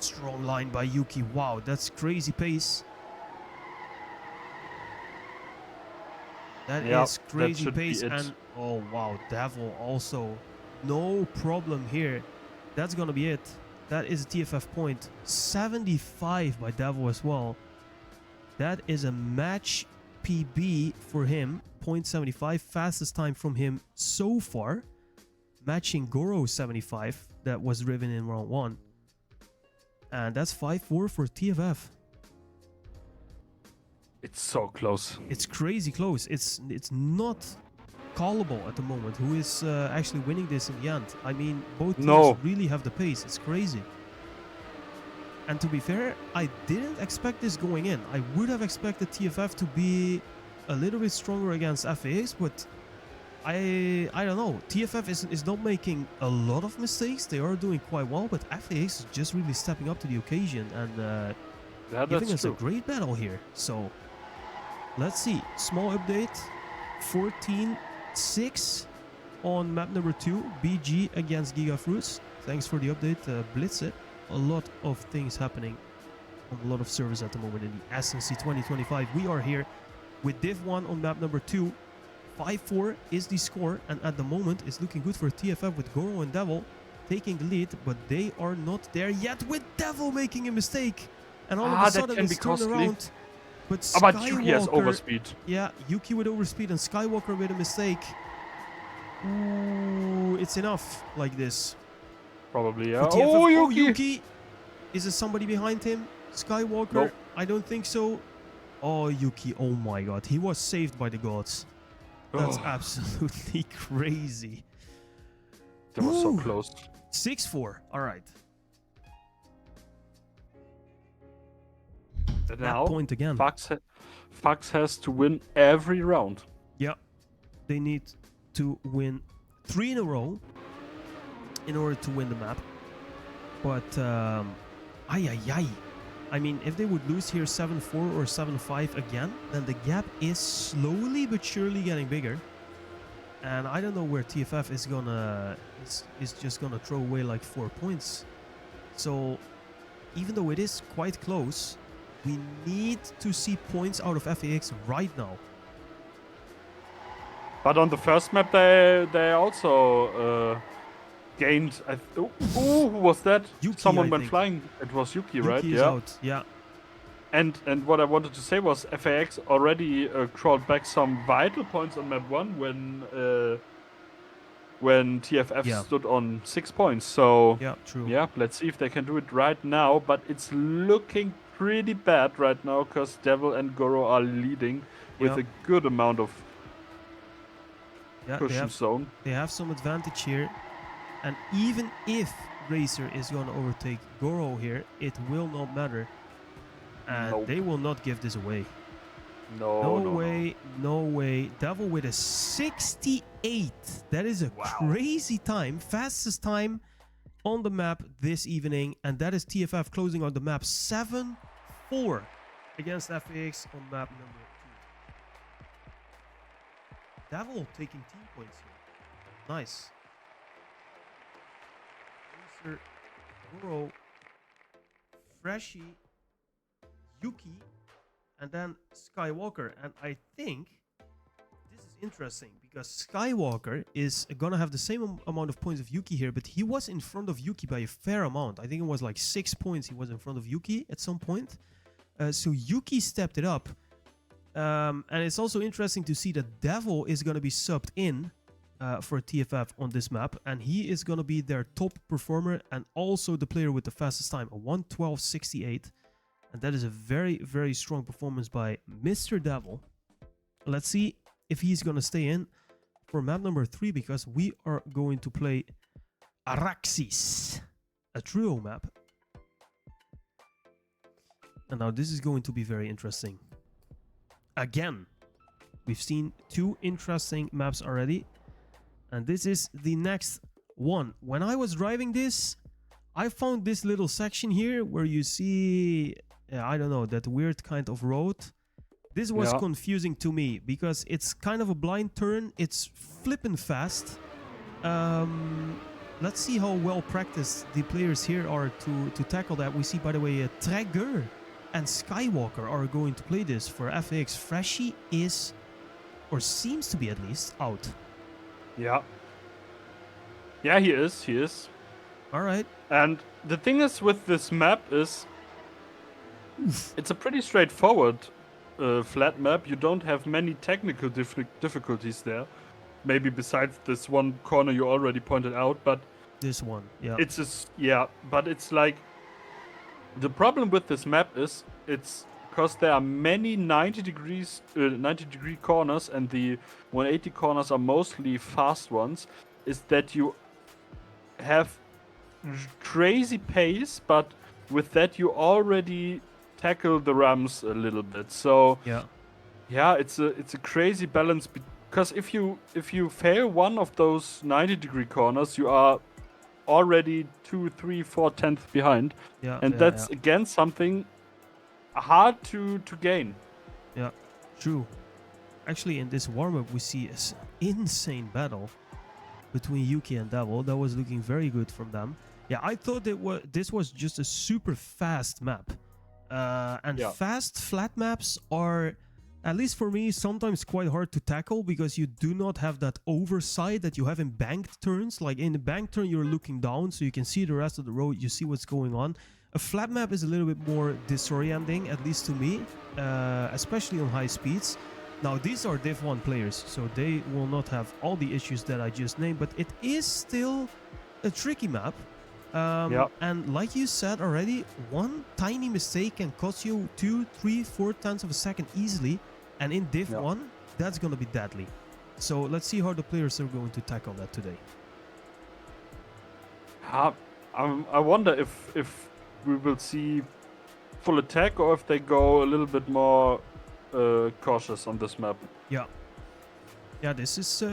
Strong line by Yuki. Wow, that's crazy pace. That is crazy pace. And oh wow, Devil also no problem here. That's gonna be it. That is a TFF point. 75 by Devil as well. That is a match PB for him. 0.75, fastest time from him so far. Matching Goro's 75 that was driven in round 1. And that's 5-4 for TFF. It's so close. It's crazy close. It's not callable at the moment who is actually winning this in the end. I mean, both teams really have the pace. It's crazy. And to be fair, I didn't expect this going in. I would have expected TFF to be a little bit stronger against FAX, but I don't know. TFF is not making a lot of mistakes. They are doing quite well, but FAX is just really stepping up to the occasion and giving us a great battle here. So let's see. Small update. 14-6 on map number 2. BG against Gigafruits. Thanks for the update, Blitz it. A lot of things happening on a lot of servers at the moment in the SNC 2025. We are here with Div 1 on map number 2. 5-4 is the score, and at the moment it's looking good for TFF with Goro and Devil taking the lead, but they are not there yet with Devil making a mistake. And all of a sudden it's turned around. But Skywalker, Yuki has overspeed. Yeah, Yuki with overspeed and Skywalker with a mistake. Ooh, it's enough like this. Probably, yeah. Oh, Yuki! Is there somebody behind him? Skywalker? Nope. I don't think so. Oh, Yuki. Oh my god. He was saved by the gods. That's absolutely crazy. That was so close. 6-4. Alright. And now, point again. FAX has to win every round. Yeah. They need to win 3 in a row in order to win the map. But, I mean, if they would lose here 7-4 or 7-5 again, then the gap is slowly but surely getting bigger. And I don't know where TFF is gonna is just gonna throw away like 4 points. So even though it is quite close, we need to see points out of FAX right now. But on the first map, they also gained. Who was that? Yuki, Someone went flying. It was Yuki, right? Yuki is out. Yeah. And what I wanted to say was FAX already crawled back some vital points on map 1 when TFF stood on 6 points. So yeah, true. Yeah, let's see if they can do it right now. But it's looking pretty bad right now because Devil and Goro are leading with a good amount of cushion zone. They have some advantage here. And even if Racer is going to overtake Goro here, it will not matter. And they will not give this away. No way. Devil with a 68. That is a crazy time. Fastest time on the map this evening. And that is TFF closing on the map 7-4 against FAX on map number 2. Devil taking team points here. Nice. Goro, Freshie, Yuki, and then Skywalker. And I think this is interesting because Skywalker is gonna have the same amount of points of Yuki here, but he was in front of Yuki by a fair amount. I think it was like 6 points he was in front of Yuki at some point. So Yuki stepped it up. And it's also interesting to see that Devil is gonna be subbed in for TFF on this map, and he is going to be their top performer and also the player with the fastest time, a 1:12.68, and that is a very, very strong performance by Mr. Devil. Let's see if he's going to stay in for map number 3, because we are going to play Araxis, a trio map. And now this is going to be very interesting. Again, we've seen 2 interesting maps already. And this is the next one. When I was driving this, I found this little section here where you see, I don't know, that weird kind of road. This was confusing to me because it's kind of a blind turn. It's flipping fast. Let's see how well practiced the players here are to tackle that. We see, by the way, Traeger and Skywalker are going to play this for FAX. Freshie is, or seems to be at least, out. Yeah. Yeah, he is. All right. And the thing is with this map is, it's a pretty straightforward flat map. You don't have many technical difficulties there. Maybe besides this one corner you already pointed out, but this one, yeah. But it's like the problem with this map is it's because there are many 90 degree corners, and the 180 corners are mostly fast ones. Is that you have crazy pace, but with that you already tackle the ramps a little bit. So yeah, it's a crazy balance. Because if you fail one of those 90 degree corners, you are already 2, 3, 4 tenths behind. And that's again something hard to gain. Yeah, true. Actually, in this warm-up, we see an insane battle between Yuki and Devil. That was looking very good from them. Yeah, I thought this was just a super fast map. Fast flat maps are, at least for me, sometimes quite hard to tackle because you do not have that oversight that you have in banked turns. Like in the bank turn, you're looking down so you can see the rest of the road, you see what's going on. A flat map is a little bit more disorienting, at least to me, especially on high speeds. Now, these are Div 1 players, so they will not have all the issues that I just named, but it is still a tricky map. And like you said already, one tiny mistake can cost you 2, 3, 4 tenths of a second easily. And in Div 1, that's going to be deadly. So let's see how the players are going to tackle that today. I wonder if we will see full attack or if they go a little bit more cautious on this map. Yeah, this is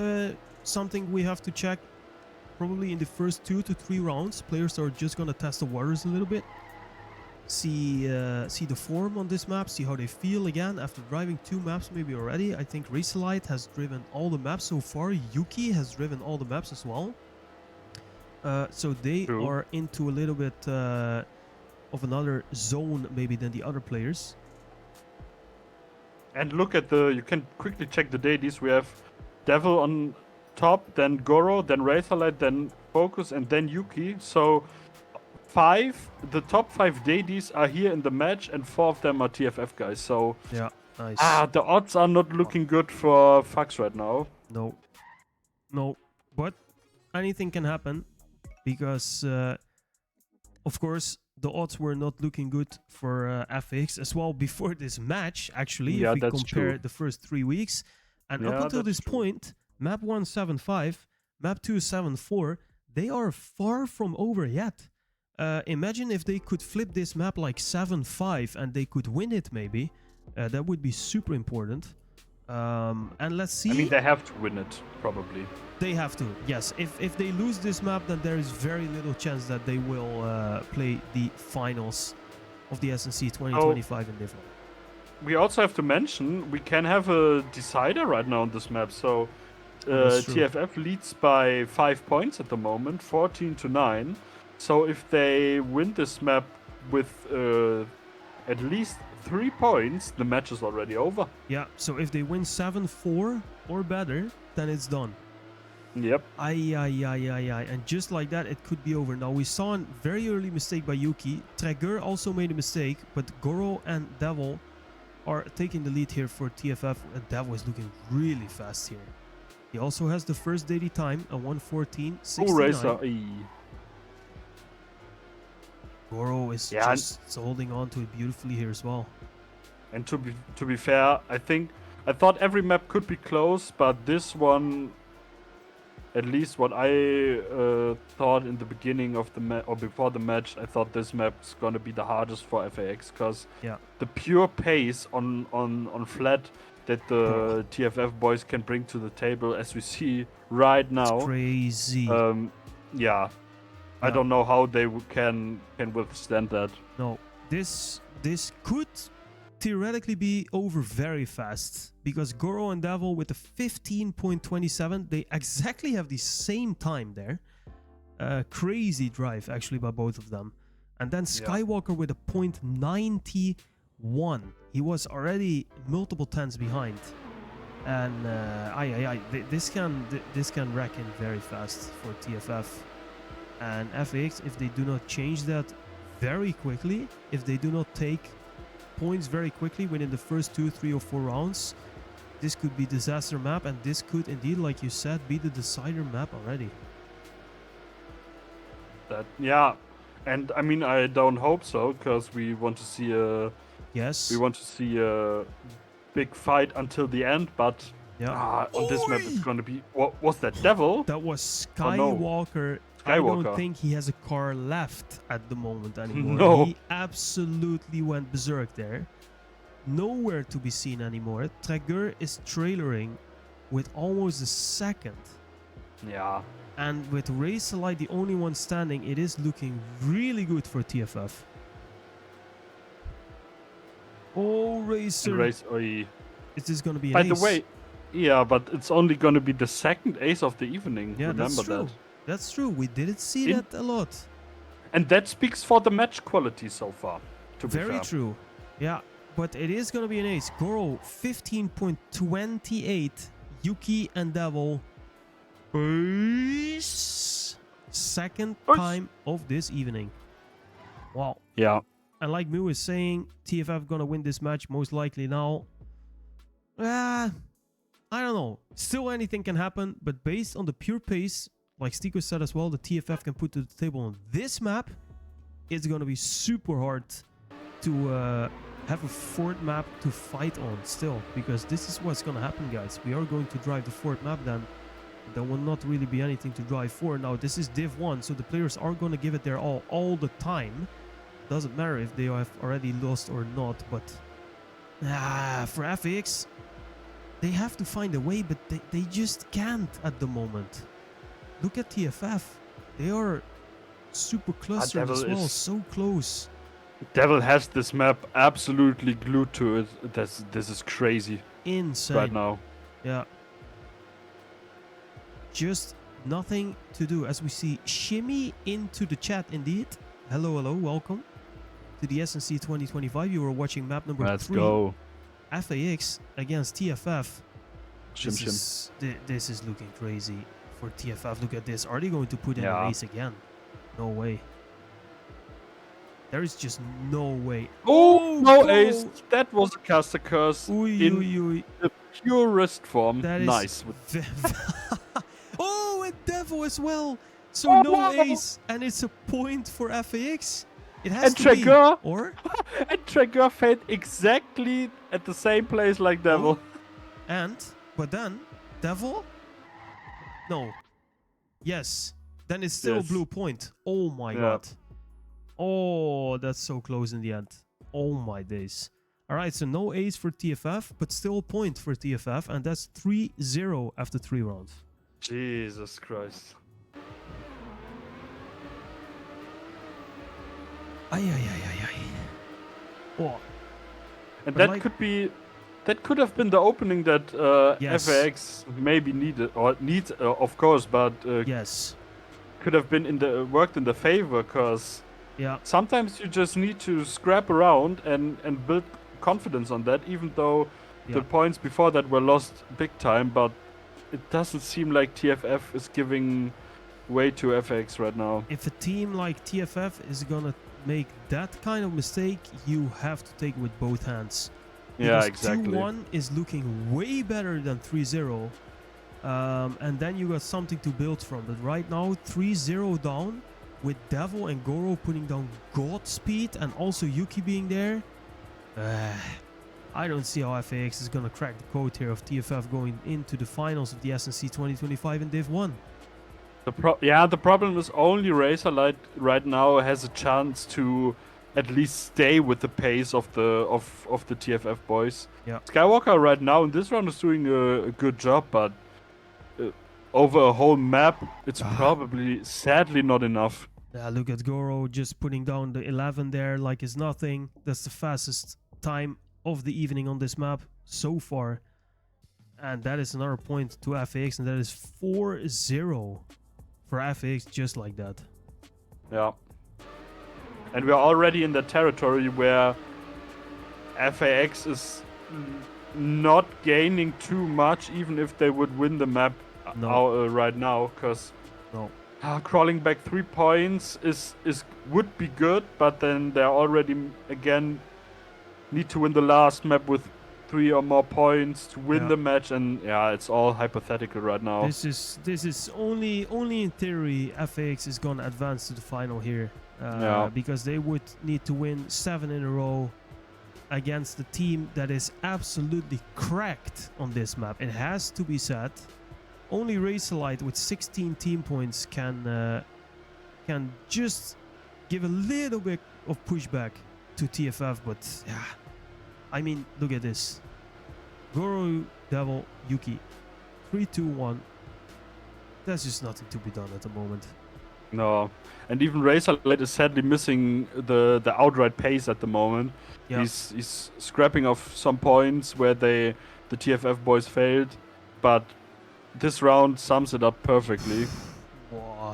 something we have to check. Probably in the first 2 to 3 rounds, players are just gonna test the waters a little bit, see the form on this map, see how they feel again after driving 2 maps maybe already. I think Racelite has driven all the maps so far. Yuki has driven all the maps as well. So they are into a little bit of another zone maybe than the other players. And look at you can quickly check the dailies. We have Devil on top, then Goro, then Razorlight, then Focus, and then Yuki. So the top 5 dailies are here in the match, and 4 of them are TFF guys. So yeah, nice. The odds are not looking good for FAX right now. No, but anything can happen because of course the odds were not looking good for FAX as well before this match, actually, if we compare the first 3 weeks. And up until this point, map 1 7-5, map 2 7-4, they are far from over yet. Imagine if they could flip this map like 7-5 and they could win it maybe. That would be super important. And let's see. I mean, they have to win it, probably. They have to, yes. If they lose this map, then there is very little chance that they will play the finals of the SNC 2025 in Div 1. We also have to mention, we can have a decider right now on this map. So TFF leads by 5 points at the moment, 14-9. So if they win this map with at least 3 points, the match is already over. Yeah, so if they win 7-4 or better, then it's done. Yep. And just like that, it could be over. Now, we saw a very early mistake by Yuki. Traeger also made a mistake, but Goro and Devil are taking the lead here for TFF. And Devil is looking really fast here. He also has the first daily time, a 1:14.69. Racer. Goro is just holding on to it beautifully here as well. And to be fair, I thought every map could be close, but this one at least what I thought in the beginning of the match or before the match, I thought this map is gonna be the hardest for FAX because the pure pace on flat that the TFF boys can bring to the table, as we see right now, it's crazy. I don't know how they can withstand that. No, this could theoretically be over very fast because Goro and Devil with the 15.27, they exactly have the same time there. Crazy drive actually by both of them. And then Skywalker with a 0.91. He was already multiple tenths behind. And this can rack in very fast for TFF. And FAX, if they do not change that very quickly, if they do not take points very quickly within the first 2, 3 or 4 rounds, this could be disaster map, and this could indeed, like you said, be the decider map already. And I mean, I don't hope so, because we want to see a big fight until the end, but on this map it's gonna be, what was that, Devil? That was Skywalker. I don't think he has a car left at the moment anymore. No. He absolutely went berserk there. Nowhere to be seen anymore. Trager is trailering with almost a second. Yeah. And with Razorlight the only one standing, it is looking really good for TFF. Oh, Racer. Is this going to be an ace? By the way, but it's only going to be the second ace of the evening. Yeah, remember that's true. that. That's true. We didn't see that a lot. And that speaks for the match quality so far, to be fair. Very true. Yeah, but it is going to be an ace. Goro, 15.28. Yuki and Devil. Ace. Second time of this evening. Wow. Yeah. And like Mu is saying, TFF going to win this match most likely now. I don't know. Still anything can happen, but based on the pure pace, like STEAKO said as well, the TFF can put to the table on this map, it's going to be super hard to have a fourth map to fight on still, because this is what's going to happen, guys. We are going to drive the fourth map then. There will not really be anything to drive for. Now, this is Div 1, so the players are going to give it their all the time. Doesn't matter if they have already lost or not, but for FAX, they have to find a way, but they just can't at the moment. Look at TFF. They are super clustered as well, so close. Devil has this map absolutely glued to it. This is crazy. Insane. Right now. Yeah. Just nothing to do. As we see Shimmy into the chat indeed. Hello, welcome to the SNC 2025. You were watching map number 3. Let's go. FAX against TFF. This is looking crazy for TFF. Look at this. Are they going to put in a race again? No way. There is just no way. Oh, no ace. That was a caster curse in the purest form. That is nice. Oh, and Devil as well. So no ace, and it's a point for FAX. It has to be. Or? And Trager failed exactly at the same place like Devil. But then, Devil? No. Yes. Then it's still a blue point. Oh my god. Oh, that's so close in the end. Oh my days. Alright, so no ace for TFF, but still a point for TFF, and that's 3-0 after 3 rounds. Jesus Christ. Oh. And that could have been the opening that FAX maybe needed, or needs, of course, but could have been worked in the favor, because sometimes you just need to scrap around and build confidence on that, even though the points before that were lost big time, but it doesn't seem like TFF is giving way to FAX right now. If a team like TFF is gonna make that kind of mistake, you have to take it with both hands. Yeah, exactly. 2-1 is looking way better than 3-0. And then you got something to build from. But right now, 3-0 down with Devil and Goro putting down God speed and also Yuki being there. I don't see how FAX is going to crack the code here of TFF going into the finals of the SNC 2025 in Div 1. The problem is only Razorlight right now has a chance to at least stay with the pace of the TFF boys. Yeah. Skywalker right now in this round is doing a good job, but over a whole map, it's probably sadly not enough. Yeah, look at Goro just putting down the 11 there like it's nothing. That's the fastest time of the evening on this map so far. And that is another point to FAX, and that is 4-0 for FAX just like that. Yeah. And we are already in the territory where FAX is not gaining too much, even if they would win the map right now, because crawling back 3 points would be good, but then they already again need to win the last map with 3 or more points to win the match, and it's all hypothetical right now. This is only in theory FAX is gonna advance to the final here, because they would need to win 7 in a row against the team that is absolutely cracked on this map. It has to be said. Only Razorlight with 16 team points can just give a little bit of pushback to TFF, but I mean, look at this. Goro, Devil, Yuki. 3-2-1. There's just nothing to be done at the moment. No. And even Razorlight is sadly missing the outright pace at the moment. Yeah. He's scrapping off some points where the TFF boys failed, but this round sums it up perfectly.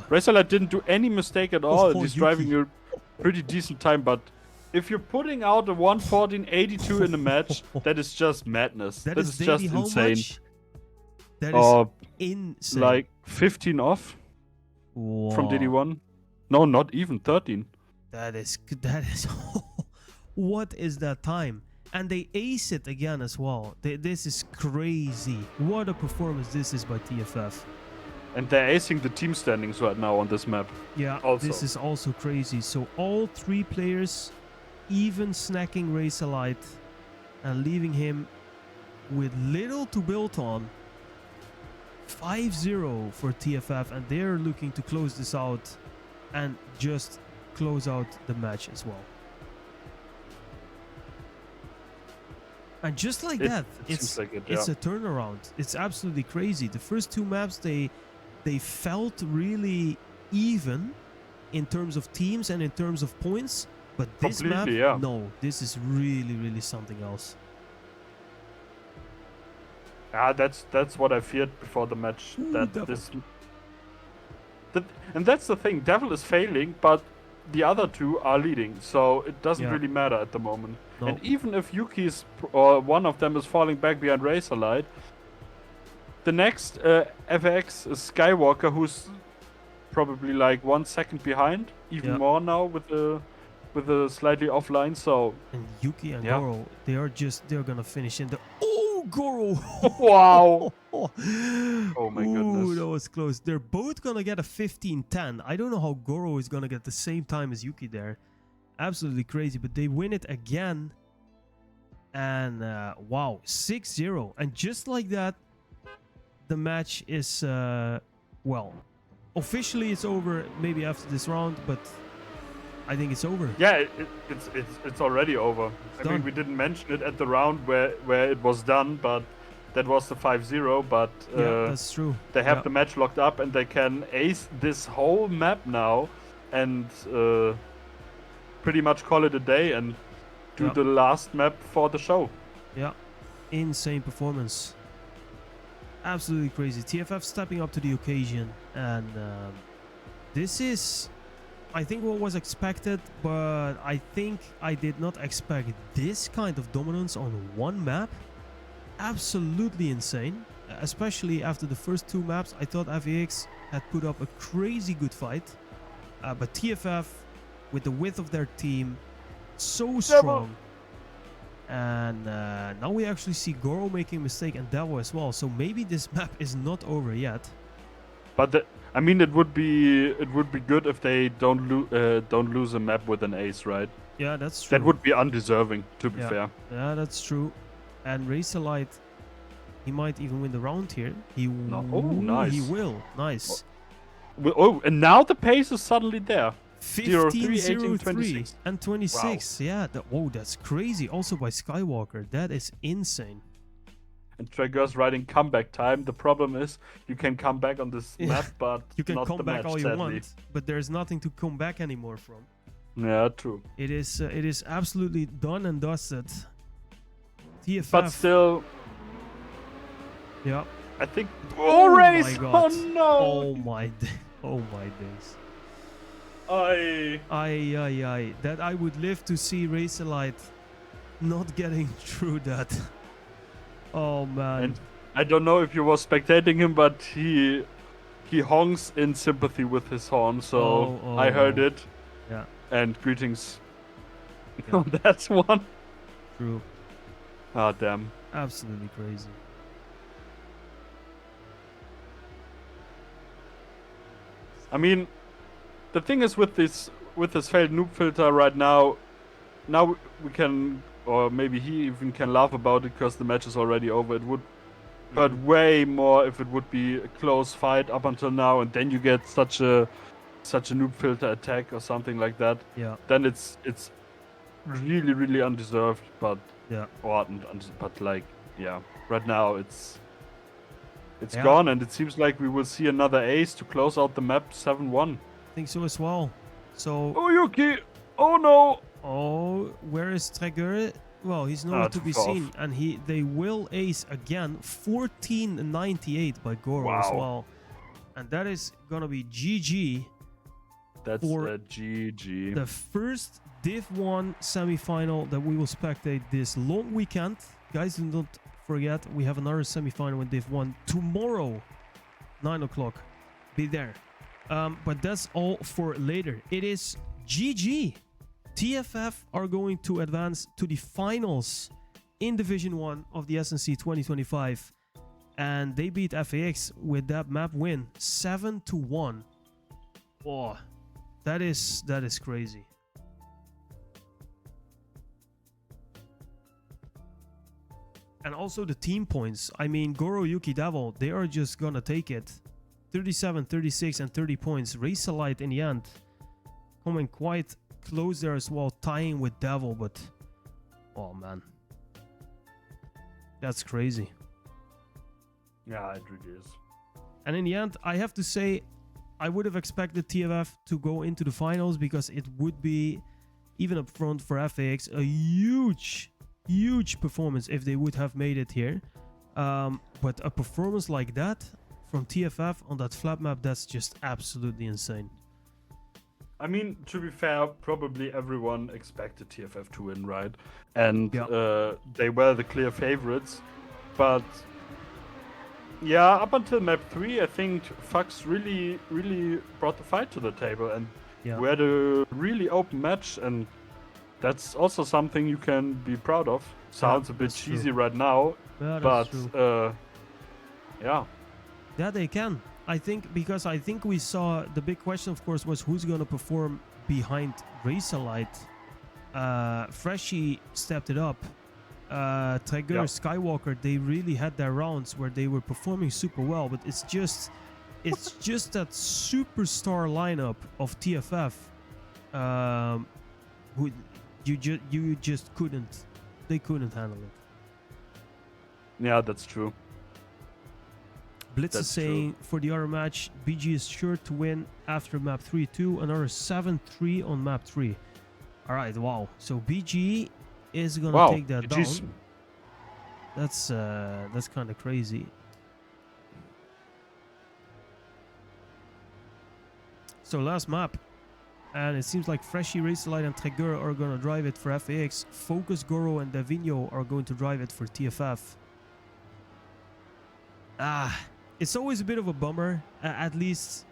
Razorlight didn't do any mistake at all, and he's driving a pretty decent time, but if you're putting out a 1:14.82 in a match, that is just madness. That is just insane. That is insane. Like 15 off from DD1. No, not even 13. That is what is that time? And they ace it again as well. This is crazy. What a performance this is by TFF. And they're acing the team standings right now on this map. Yeah, also. This is also crazy. So all 3 players even snacking Razorlight and leaving him with little to build on. 5-0 for TFF, and they're looking to close this out and just close out the match as well. And just like that, it's a turnaround. It's absolutely crazy. The first 2 maps, they felt really even in terms of teams and in terms of points. But this map, no, this is really, really something else. That's what I feared before the match. And that's the thing. Devil is failing, but the other 2 are leading, so it doesn't really matter at the moment. No. And even if Yuki's or one of them is falling back behind Razorlight, the next FX is Skywalker, who's probably like 1 second behind, even more now with a slightly offline. So and Yuki and Goro, they're gonna finish in the Goro. Wow. Oh my goodness. That was close. They're both gonna get a 15-10. I don't know how Goro is gonna get the same time as Yuki there. Absolutely crazy, but they win it again. And wow, 6-0. And just like that, the match is well, officially it's over maybe after this round, but I think it's over. Yeah, it's already over. I mean, we didn't mention it at the round where it was done, but that was the 5-0. But that's true. They have the match locked up, and they can ace this whole map now, and pretty much call it a day and do the last map for the show. Yeah, insane performance. Absolutely crazy. TFF stepping up to the occasion, and this is, I think, what was expected, but I think I did not expect this kind of dominance on one map. Absolutely insane, especially after the first 2 maps. I thought FAX had put up a crazy good fight, but TFF, with the width of their team, so strong. And now we actually see Goro making a mistake and Devil as well. So maybe this map is not over yet. But I mean, it would be good if they don't lose a map with an ace, right? Yeah, that's true. That would be undeserving, to be fair. Yeah, that's true. And Razorlight, he might even win the round here. Nice. He will. Nice. Oh, and now the pace is suddenly there. 15, 03, 18, 03, 26. and 26. Wow. Yeah. Whoa, that's crazy. Also by Skywalker. That is insane. And Traeger's riding comeback time. The problem is you can come back on this map, but you can not come the back match, all you sadly. want, but there's nothing to come back anymore from. Yeah, true. It is absolutely done and dusted. TFF. But still, yeah. I think. Oh race! my God. Oh no! Oh my days. Aye. That I would live to see Racerlight not getting through that. Oh man. And I don't know if you were spectating him, but he honks in sympathy with his horn, so I heard it. Yeah. And greetings. Yeah. That's one. True. Ah, damn. Absolutely crazy. I mean, the thing is with this failed noob filter right now we can, or maybe he even can laugh about it because the match is already over. It would hurt way more if it would be a close fight up until now, and then you get such a noob filter attack or something like that. Yeah. Then it's really, really undeserved, but yeah. But like, yeah, right now it's gone, and it seems like we will see another ace to close out the map 7-1. I think so as well. So. Oh, Yuki! Oh no! Oh, where is Traeger? Well, he's nowhere to be seen, and they will ace again. 1498 by Goro as well, and that is gonna be GG. That's a GG. The first Div 1 semi-final that we will spectate this long weekend. Guys, do not forget, we have another semi-final in Div 1 tomorrow, 9 o'clock. Be there. But that's all for later. It is GG. TFF are going to advance to the finals in Division 1 of the SNC 2025. And they beat FAX with that map win 7-1. Oh, that is crazy. And also the team points. I mean, Goro, Yuki, Devil, they are just gonna take it. 37, 36, and 30 points. Racerlight in the end coming quite close there as well, tying with Devil, but oh man, that's crazy. Yeah, it really is. And in the end, I have to say, I would have expected TFF to go into the finals because it would be, even up front for FAX, a huge performance if they would have made it here. But a performance like that from TFF on that flat map, that's just absolutely insane. I mean, to be fair, probably everyone expected TFF to win, right? And they were the clear favorites. But yeah, up until map 3, I think FAX really brought the fight to the table, and we had a really open match, and that's also something you can be proud of. Sounds a bit cheesy right now, but yeah. Yeah, they can. I think, because I think we saw the big question, of course, was who's going to perform behind Racerlight. Freshie stepped it up. Traeger, Skywalker, they really had their rounds where they were performing super well, but it's just that superstar lineup of TFF who you just couldn't handle it. Yeah, that's true. Blitz is saying for the other match, BG is sure to win after map 3-2, another 7-3 on map 3. All right, wow. So BG is gonna take that down. That's kind of crazy. So last map, and it seems like Freshie, Racerlight, and Traeger are gonna drive it for FAX. Focus, Goro, and Davino are going to drive it for TFF. It's always a bit of a bummer, at least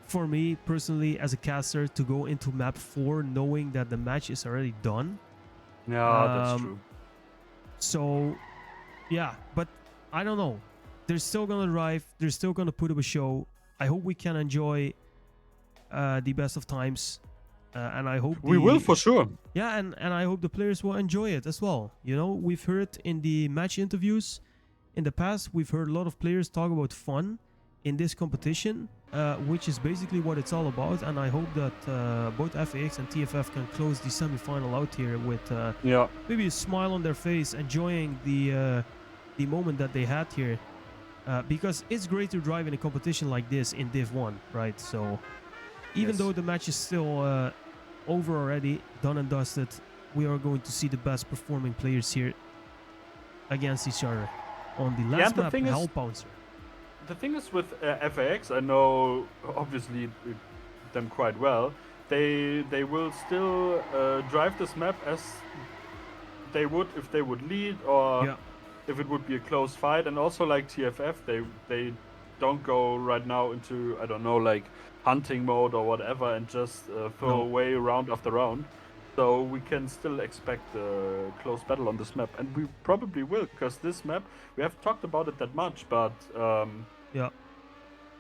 for me personally as a caster, to go into map 4 knowing that the match is already done. Yeah, that's true. So, yeah, but I don't know. They're still gonna drive. They're still gonna put up a show. I hope we can enjoy the best of times, and I hope we will for sure. Yeah, and I hope the players will enjoy it as well. You know, we've heard in the match interviews in the past, we've heard a lot of players talk about fun in this competition, which is basically what it's all about. And I hope that both FAX and TFF can close the semi-final out here with maybe a smile on their face, enjoying the moment that they had here. Because it's great to drive in a competition like this in Div 1, right? So even though the match is still over already, done and dusted, we are going to see the best performing players here against each other on the last map, Hell Pouncer. The thing is with FAX, I know obviously them quite well. They will still drive this map as they would if they would lead, or if it would be a close fight. And also like TFF, they don't go right now into, I don't know, like hunting mode or whatever and just throw away round after round. So we can still expect a close battle on this map, and we probably will, because this map, we haven't talked about it that much, but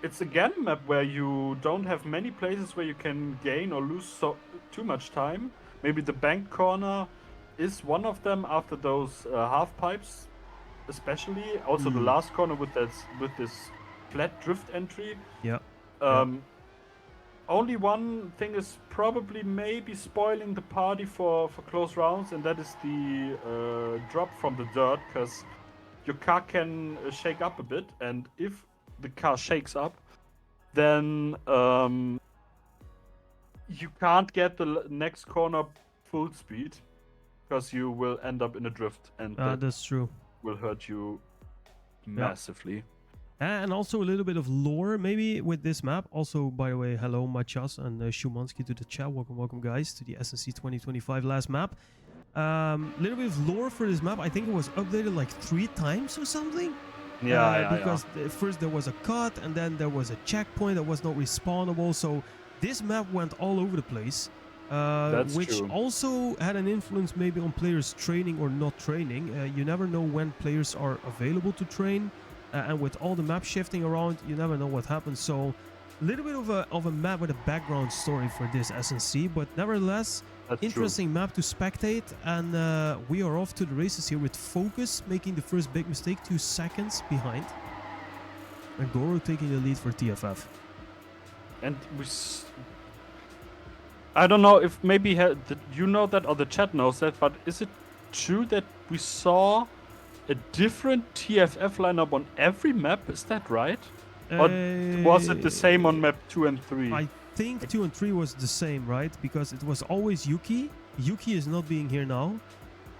it's again a map where you don't have many places where you can gain or lose too much time. Maybe the bank corner is one of them after those half pipes, especially. Also the last corner with this flat drift entry. Only one thing is probably maybe spoiling the party for close rounds, and that is the drop from the dirt, because your car can shake up a bit, and if the car shakes up, then you can't get the next corner full speed, because you will end up in a drift, and that's true. Will hurt you massively. And also a little bit of lore maybe with this map. Also, by the way, hello Machas and Shumansky to the chat. Welcome guys to the SNC 2025 last map. Little bit of lore for this map. I think it was updated like 3 times or something. Because first there was a cut, and then there was a checkpoint that was not respawnable. So this map went all over the place. Which true. Also had an influence maybe on players training or not training. You never know when players are available to train. And with all the map shifting around, you never know what happens. So a little bit of a map with a background story for this SNC, but nevertheless, interesting map to spectate. And we are off to the races here with Focus making the first big mistake, 2 seconds behind. And Goro taking the lead for TFF. And I don't know if maybe you know that or the chat knows that, but is it true that we saw a different TFF lineup on every map? Is that right? Or was it the same on map 2 and 3? I think 2 and 3 was the same, right? Because it was always Yuki. Yuki is not being here now.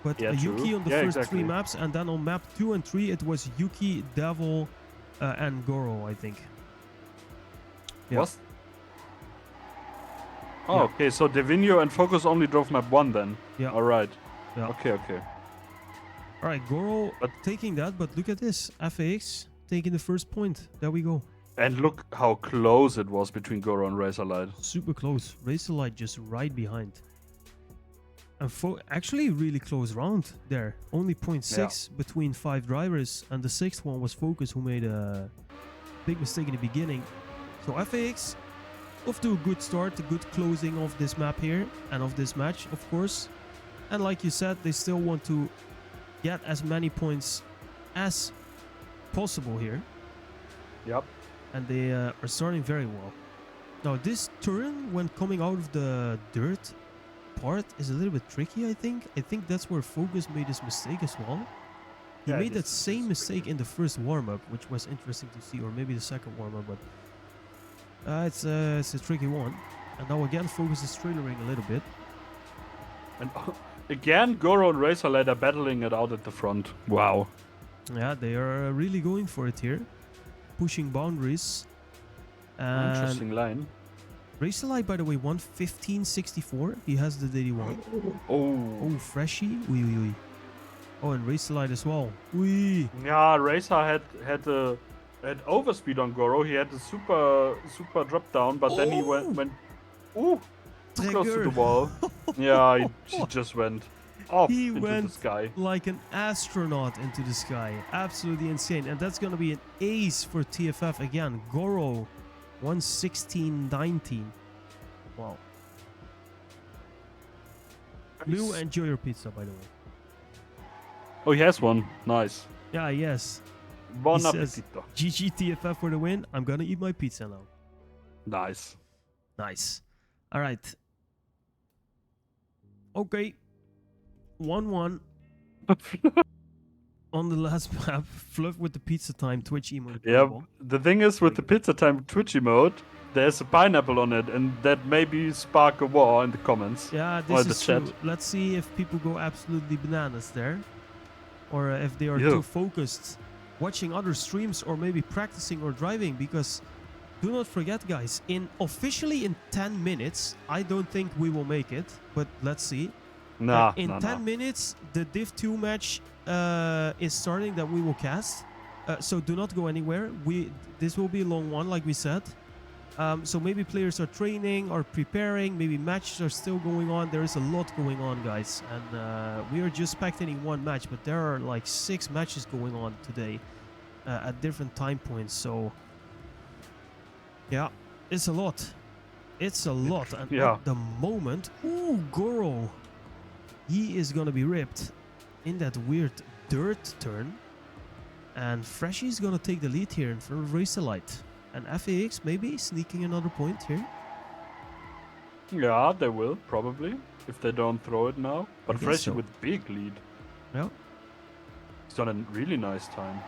But Yuki on the first 3 maps, and then on map 2 and 3 it was Yuki, Devil, and Goro, I think. Okay, so Devinio and Focus only drove map 1 then? Yeah. Alright. Yeah. Okay. Alright, Goro taking that, but look at this. FAX taking the first point. There we go. And look how close it was between Goro and Razorlight. Super close. Razorlight just right behind. And actually really close round there. Only 0.6 between 5 drivers. And the 6th one was Focus, who made a big mistake in the beginning. So FAX off to a good start, a good closing of this map here. And of this match, of course. And like you said, they still want to get as many points as possible here. Yep. And they are starting very well. Now this turn, when coming out of the dirt part, is a little bit tricky, I think. I think that's where Focus made his mistake as well. He made that same mistake in the first warm-up, which was interesting to see, or maybe the second warm-up, but it's a tricky one. And now again, Focus is trailering a little bit. And again, Goro and Razorlight are battling it out at the front. Wow. Yeah, they are really going for it here. Pushing boundaries. Interesting line. Razorlight, by the way, won 15.64. He has the DD1. Oh, Freshy. Ui. Oh, and Razorlight as well. Ui. Yeah, Razor had overspeed on Goro. He had a super drop down, but then he went too close to the wall. Yeah, he just went off into the sky. Like an astronaut into the sky. Absolutely insane. And that's going to be an ace for TFF again. Goro, 116.19. Wow. Lou, enjoy your pizza, by the way. Oh, he has one. Nice. Yeah, yes. Bon appetito. GG TFF for the win. I'm going to eat my pizza now. Nice. Nice. All right. Okay. 1-1 on the last map. Fluff with the pizza time Twitch emote. Yeah, the thing is with the pizza time Twitch emote, there's a pineapple on it, and that maybe spark a war in the comments. Yeah, this is true. Let's see if people go absolutely bananas there, or if they are too focused watching other streams or maybe practicing or driving. Because do not forget, guys, officially in 10 minutes, I don't think we will make it, but let's see. In 10 minutes, the Div 2 match is starting that we will cast. So do not go anywhere. This will be a long one, like we said. So maybe players are training or preparing. Maybe matches are still going on. There is a lot going on, guys. And we are just spectating one match, but there are like 6 matches going on today at different time points. So yeah, it's a lot. It's a lot. And at the moment, ooh, Goro. He is gonna be ripped in that weird dirt turn. And Freshy is gonna take the lead here in front of Racerlight. And FAX maybe sneaking another point here. Yeah, they will, probably. If they don't throw it now. But Freshy with big lead. Yeah. He's done a really nice time.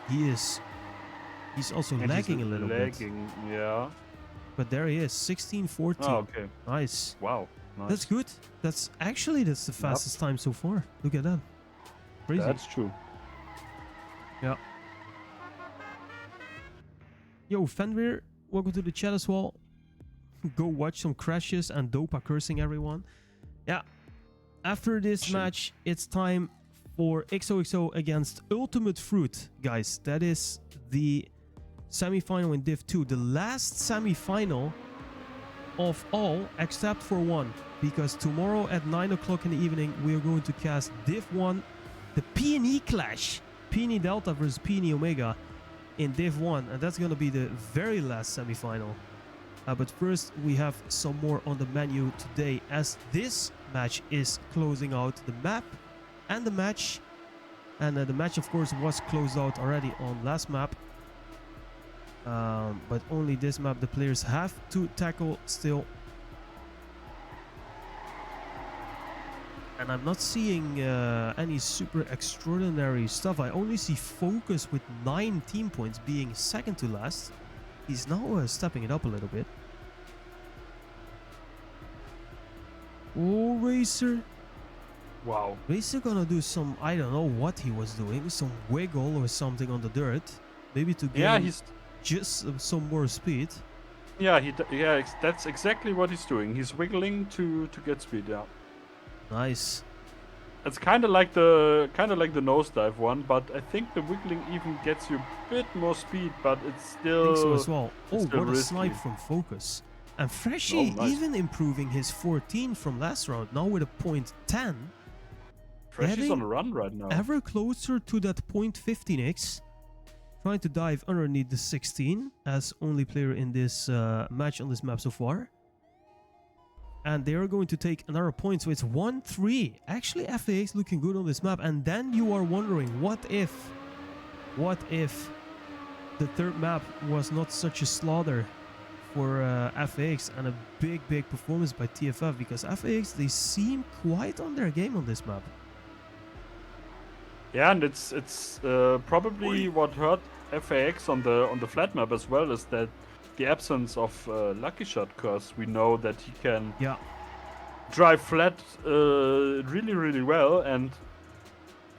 He is. He's also lagging a little bit. Yeah. But there he is, 16-14. Oh, okay. Nice. Wow. Nice. That's good. That's the fastest time so far. Look at that. Crazy. That's true. Yeah. Yo, Fenrir, welcome to the chat as well. Go watch some crashes and Dopa cursing everyone. Yeah. After this match, it's time for XOXO against Ultimate Fruit, guys. That is the semi-final in Div 2. The last semi-final of all except for one, because tomorrow at 9 o'clock in the evening we are going to cast Div 1, the P&E clash, P&E Delta versus P&E Omega in Div 1, and that's going to be the very last semi-final. But first we have some more on the menu today, as this match is closing out the map and the match, and the match of course was closed out already on last map. But only this map the players have to tackle still. And I'm not seeing any super extraordinary stuff. I only see Focus with 9 team points being second to last. He's now stepping it up a little bit. Oh, Racer. Wow. Racer gonna do some, I don't know what he was doing, some wiggle or something on the dirt. Maybe to get just some more speed. Yeah, that's exactly what he's doing. He's wiggling to get speed. Yeah. Nice. It's kind of like the nosedive one, but I think the wiggling even gets you a bit more speed, but it's still. I think so as well. Oh, what a risky. snipe from Focus! And Freshy even improving his 14 from last round, now with a .10. Freshy's on a run right now. Ever closer to that .15x. Trying to dive underneath the 16 as only player in this match on this map so far. And they are going to take another point, so it's 1-3. Actually, FAX looking good on this map. And then you are wondering, what if the third map was not such a slaughter for FAX and a big performance by TFF? Because FAX, they seem quite on their game on this map. Yeah, and it's probably what hurt FAX on the flat map as well is that the absence of Lucky Shot, because we know that he can drive flat really well, and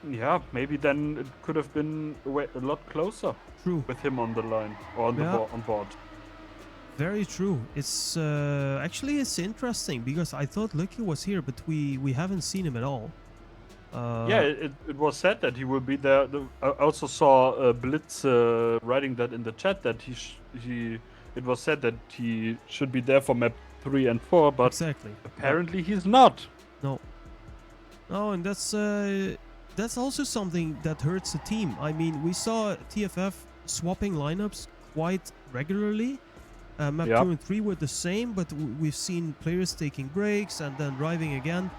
yeah, maybe then it could have been a lot closer. True. With him on the line or on board. Very true. It's actually it's interesting because I thought Lucky was here, but we haven't seen him at all. Yeah, it was said that he will be there. I also saw Blitz writing that in the chat that it was said that he should be there for map 3 and 4, but apparently he's not. No, and that's also something that hurts the team. I mean, we saw TFF swapping lineups quite regularly. Map 2 and 3 were the same, but we've seen players taking breaks and then driving again.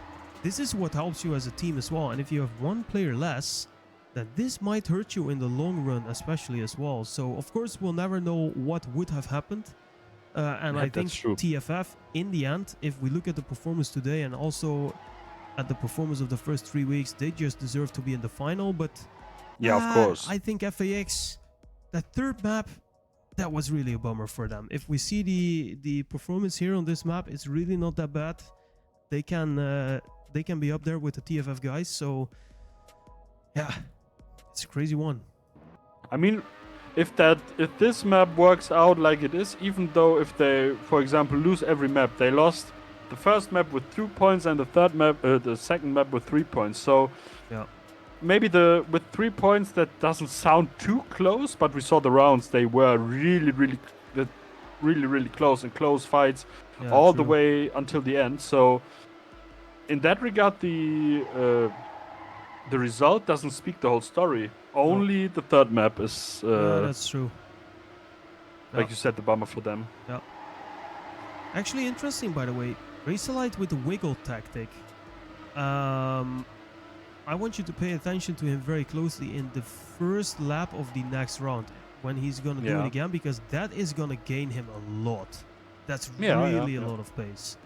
This is what helps you as a team as well. And if you have one player less, then this might hurt you in the long run, especially as well. So, of course, we'll never know what would have happened And I think TFF, in the end, if we look at the performance today and also at the performance of the first 3 weeks, they just deserve to be in the final. But yeah, of course. I think FAX, that third map, that was really a bummer for them. If we see the performance here on this map, it's really not that bad. They can be up there with the TFF guys. So yeah, it's a crazy one. I mean, if this map works out like it is, even though if they, for example, lose every map, they lost the first map with 2 points and the second map with 3 points. So yeah, maybe with 3 points that doesn't sound too close, but we saw the rounds, they were really close and close fights all the way until the end. So in that regard, the result doesn't speak the whole story. Only the third map is yeah, that's true. Like you said, the bummer for them. Yeah. Actually interesting, by the way, Razorlight with the wiggle tactic. I want you to pay attention to him very closely in the first lap of the next round when he's gonna do it again, because that is gonna gain him a lot. That's really a lot of pace.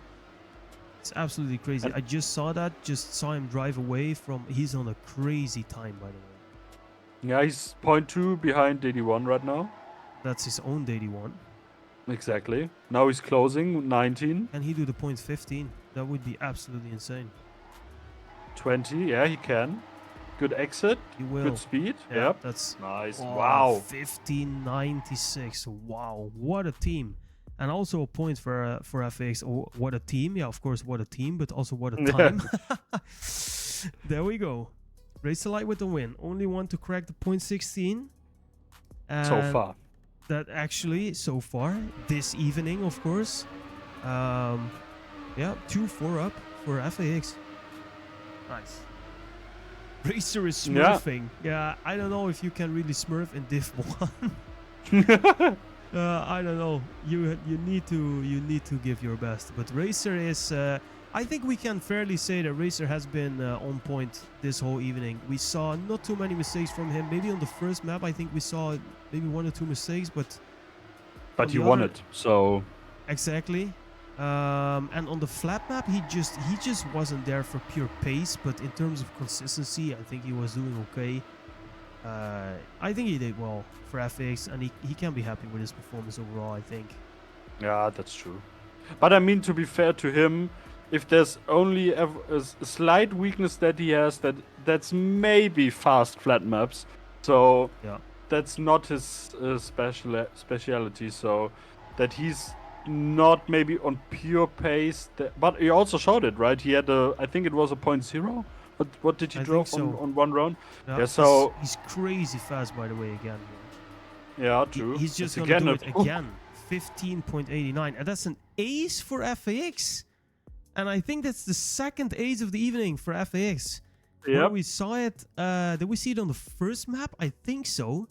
It's absolutely crazy. I just saw that, just saw him drive away from... He's on a crazy time, by the way. Yeah, he's 0.2 behind DD1 right now. That's his own DD1. Exactly. Now he's closing 19. Can he do the 0.15? That would be absolutely insane. 20, yeah, he can. Good exit. He will. Good speed. Yeah, that's nice. Oh, wow. 1596. Wow, what a team. And also a point for FAX. Oh, what a team. Yeah, of course, what a team, but also what a time. There we go. Razorlight with the win. Only one to crack the 0.16. So far. That actually, so far, this evening, of course. Yeah, 2-4 up for FAX. Nice. Racer is smurfing. Yeah, I don't know if you can really smurf in Div 1. I don't know. You need to give your best. But Racer is. I think we can fairly say that Racer has been on point this whole evening. We saw not too many mistakes from him. Maybe on the first map, I think we saw maybe 1 or 2 mistakes, but. But you won it, so. Exactly. And on the flat map, he just wasn't there for pure pace. But in terms of consistency, I think he was doing okay. I think he did well for FAX, and he can be happy with his performance overall, I think. Yeah, that's true. But I mean, to be fair to him, if there's only a slight weakness that he has, that's maybe fast flat maps. So that's not his speciality. So that he's not maybe on pure pace, but he also showed it, right? He had I think it was a 0.0. What did he draw on one round? Yeah, so he's crazy fast, by the way, again. Yeah, true. He's just gonna do it again. 15.89, and that's an ace for FAX. And I think that's the second ace of the evening for FAX. Yeah, we saw it. Did we see it on the first map? I think so.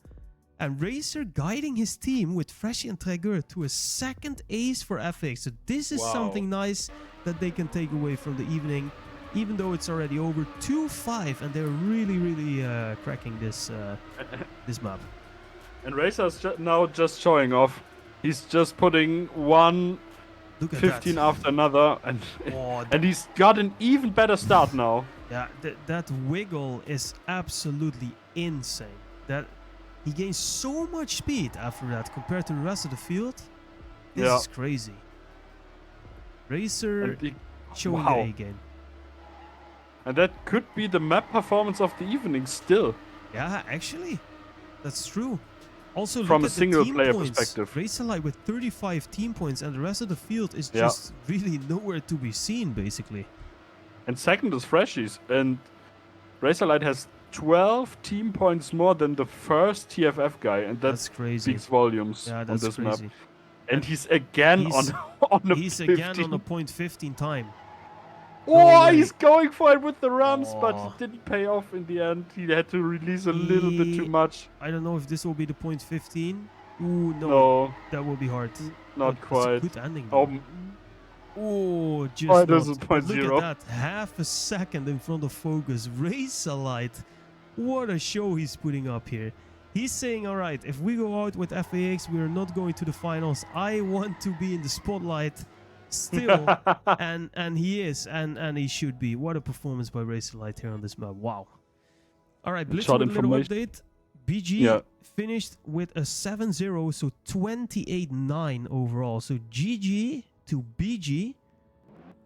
And Racer guiding his team with Freshie and Traeger to a second ace for FAX. So this is something nice that they can take away from the evening, even though it's already over 2-5, and they're really cracking this this map. And Racer's now just showing off. He's just putting one 15 after another, and he's got an even better start now. Yeah, that wiggle is absolutely insane. That he gains so much speed after that compared to the rest of the field. This is crazy. Racer showing the A game. And that could be the map performance of the evening still. Yeah, actually, that's true. Also, from look a at single the team player points. perspective. Razorlight with 35 team points, and the rest of the field is just really nowhere to be seen, basically. And second is Freshies, and Razorlight has 12 team points more than the first TFF guy, and that's crazy. Speaks volumes on this map. And he's again on the He's again on the 0.15 time. Oh, he's going for it with the Rams, but it didn't pay off in the end. He had to release a little bit too much. I don't know if this will be the 0.15. Ooh, no. That will be hard. Not quite. Good ending. Just this is 0.0. Look at that. Half a second in front of focus. Razorlight. What a show he's putting up here. He's saying, all right, if we go out with FAX, we are not going to the finals. I want to be in the spotlight still. and he is, and he should be. What a performance by Racerlight here on this map. Wow. All right, Blitz with a little update. BG finished with a 7-0, so 28-9 overall. So GG to BG,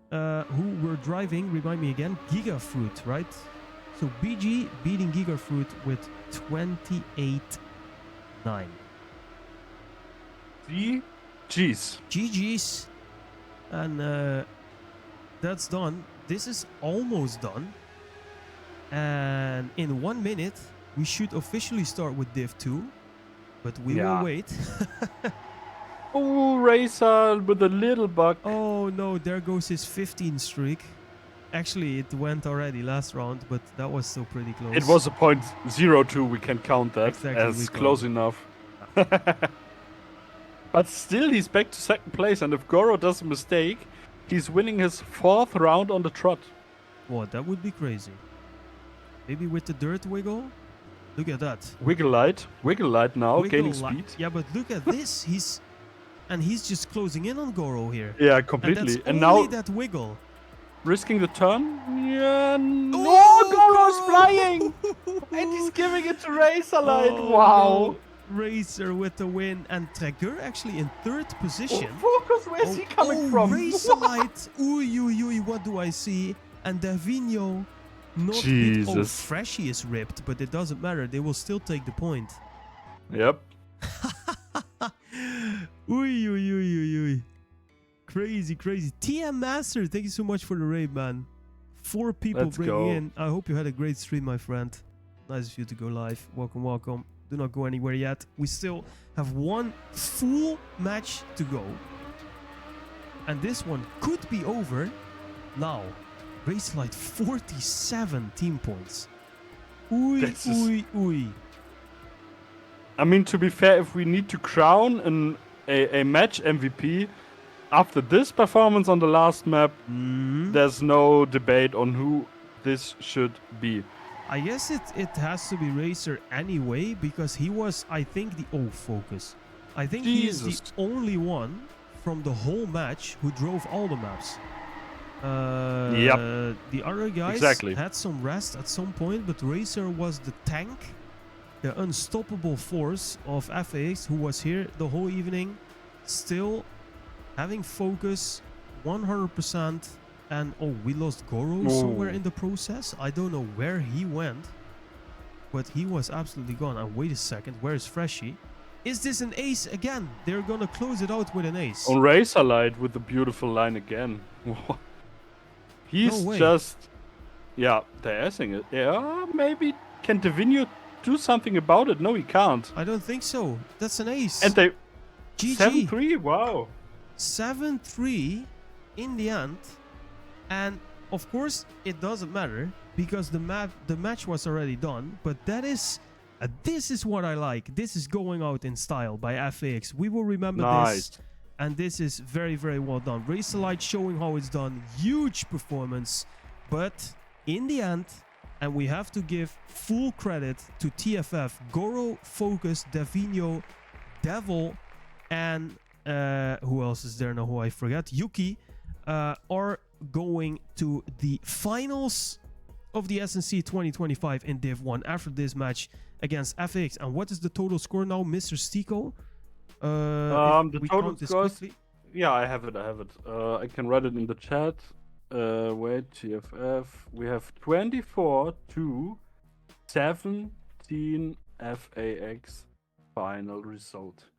who were driving, remind me again, Gigafruit, right? So BG beating Gigafruit with 28-9. GG's. And that's done. This is almost done. And in 1 minute, we should officially start with Div 2. But we will wait. Oh, Racer with a little bug. Oh no, there goes his 15 streak. Actually, it went already last round, but that was still pretty close. It was a .02, we can count that as close enough. But still, he's back to second place, and if Goro does a mistake, he's winning his 4th round on the trot. What? That would be crazy. Maybe with the dirt wiggle? Look at that. Wiggle light now, gaining speed. Yeah, but look at this. He's just closing in on Goro here. Yeah, completely. And now that wiggle. Risking the turn? Yeah, no, Goro's flying! And he's giving it to Racerlight. Oh, wow. No. Racer with the win, and Trager actually in 3rd position. Focus, where's he coming from? Racerlight. Ooh, what do I see? And Davino not Jesus. Oh, Freshie is ripped, but it doesn't matter. They will still take the point. Yep. Ooh. Crazy. TM Master, thank you so much for the raid, man. 4 people bringing in. I hope you had a great stream, my friend. Nice of you to go live. Welcome. Do not go anywhere yet. We still have 1 full match to go. And this one could be over now. Racerlight 47 team points. Ooh. I mean, to be fair, if we need to crown a match MVP after this performance on the last map, there's no debate on who this should be. I guess it has to be Racer anyway, because he was, I think, focus. I think he is the only one from the whole match who drove all the maps. The other guys had some rest at some point, but Racer was the tank, the unstoppable force of FAX, who was here the whole evening, still having focus 100%. And we lost Goro somewhere in the process. I don't know where he went, but he was absolutely gone. And wait a second, where is Freshie? Is this an ace again? They're gonna close it out with an ace. On Racerlight with the beautiful line again. He's just, they're assing it. Yeah, maybe can Davino do something about it? No, he can't. I don't think so. That's an ace. And they GG. 7-3. Wow. 7-3 in the end. And of course, it doesn't matter because the match was already done. But that is, this is what I like. This is going out in style by FAX. We will remember this. And this is very, very well done. Racerlight showing how it's done. Huge performance. But in the end, and we have to give full credit to TFF, Goro, Focus, Davino, Devil, and who else is there now who I forget? Yuki are going to the finals of the SNC 2025 in Div 1 after this match against FAX. And what is the total score now, Mr. STEAKO? The total score. Yeah, I have it. I can write it in the chat. Wait, TFF. We have 24-17 FAX final result.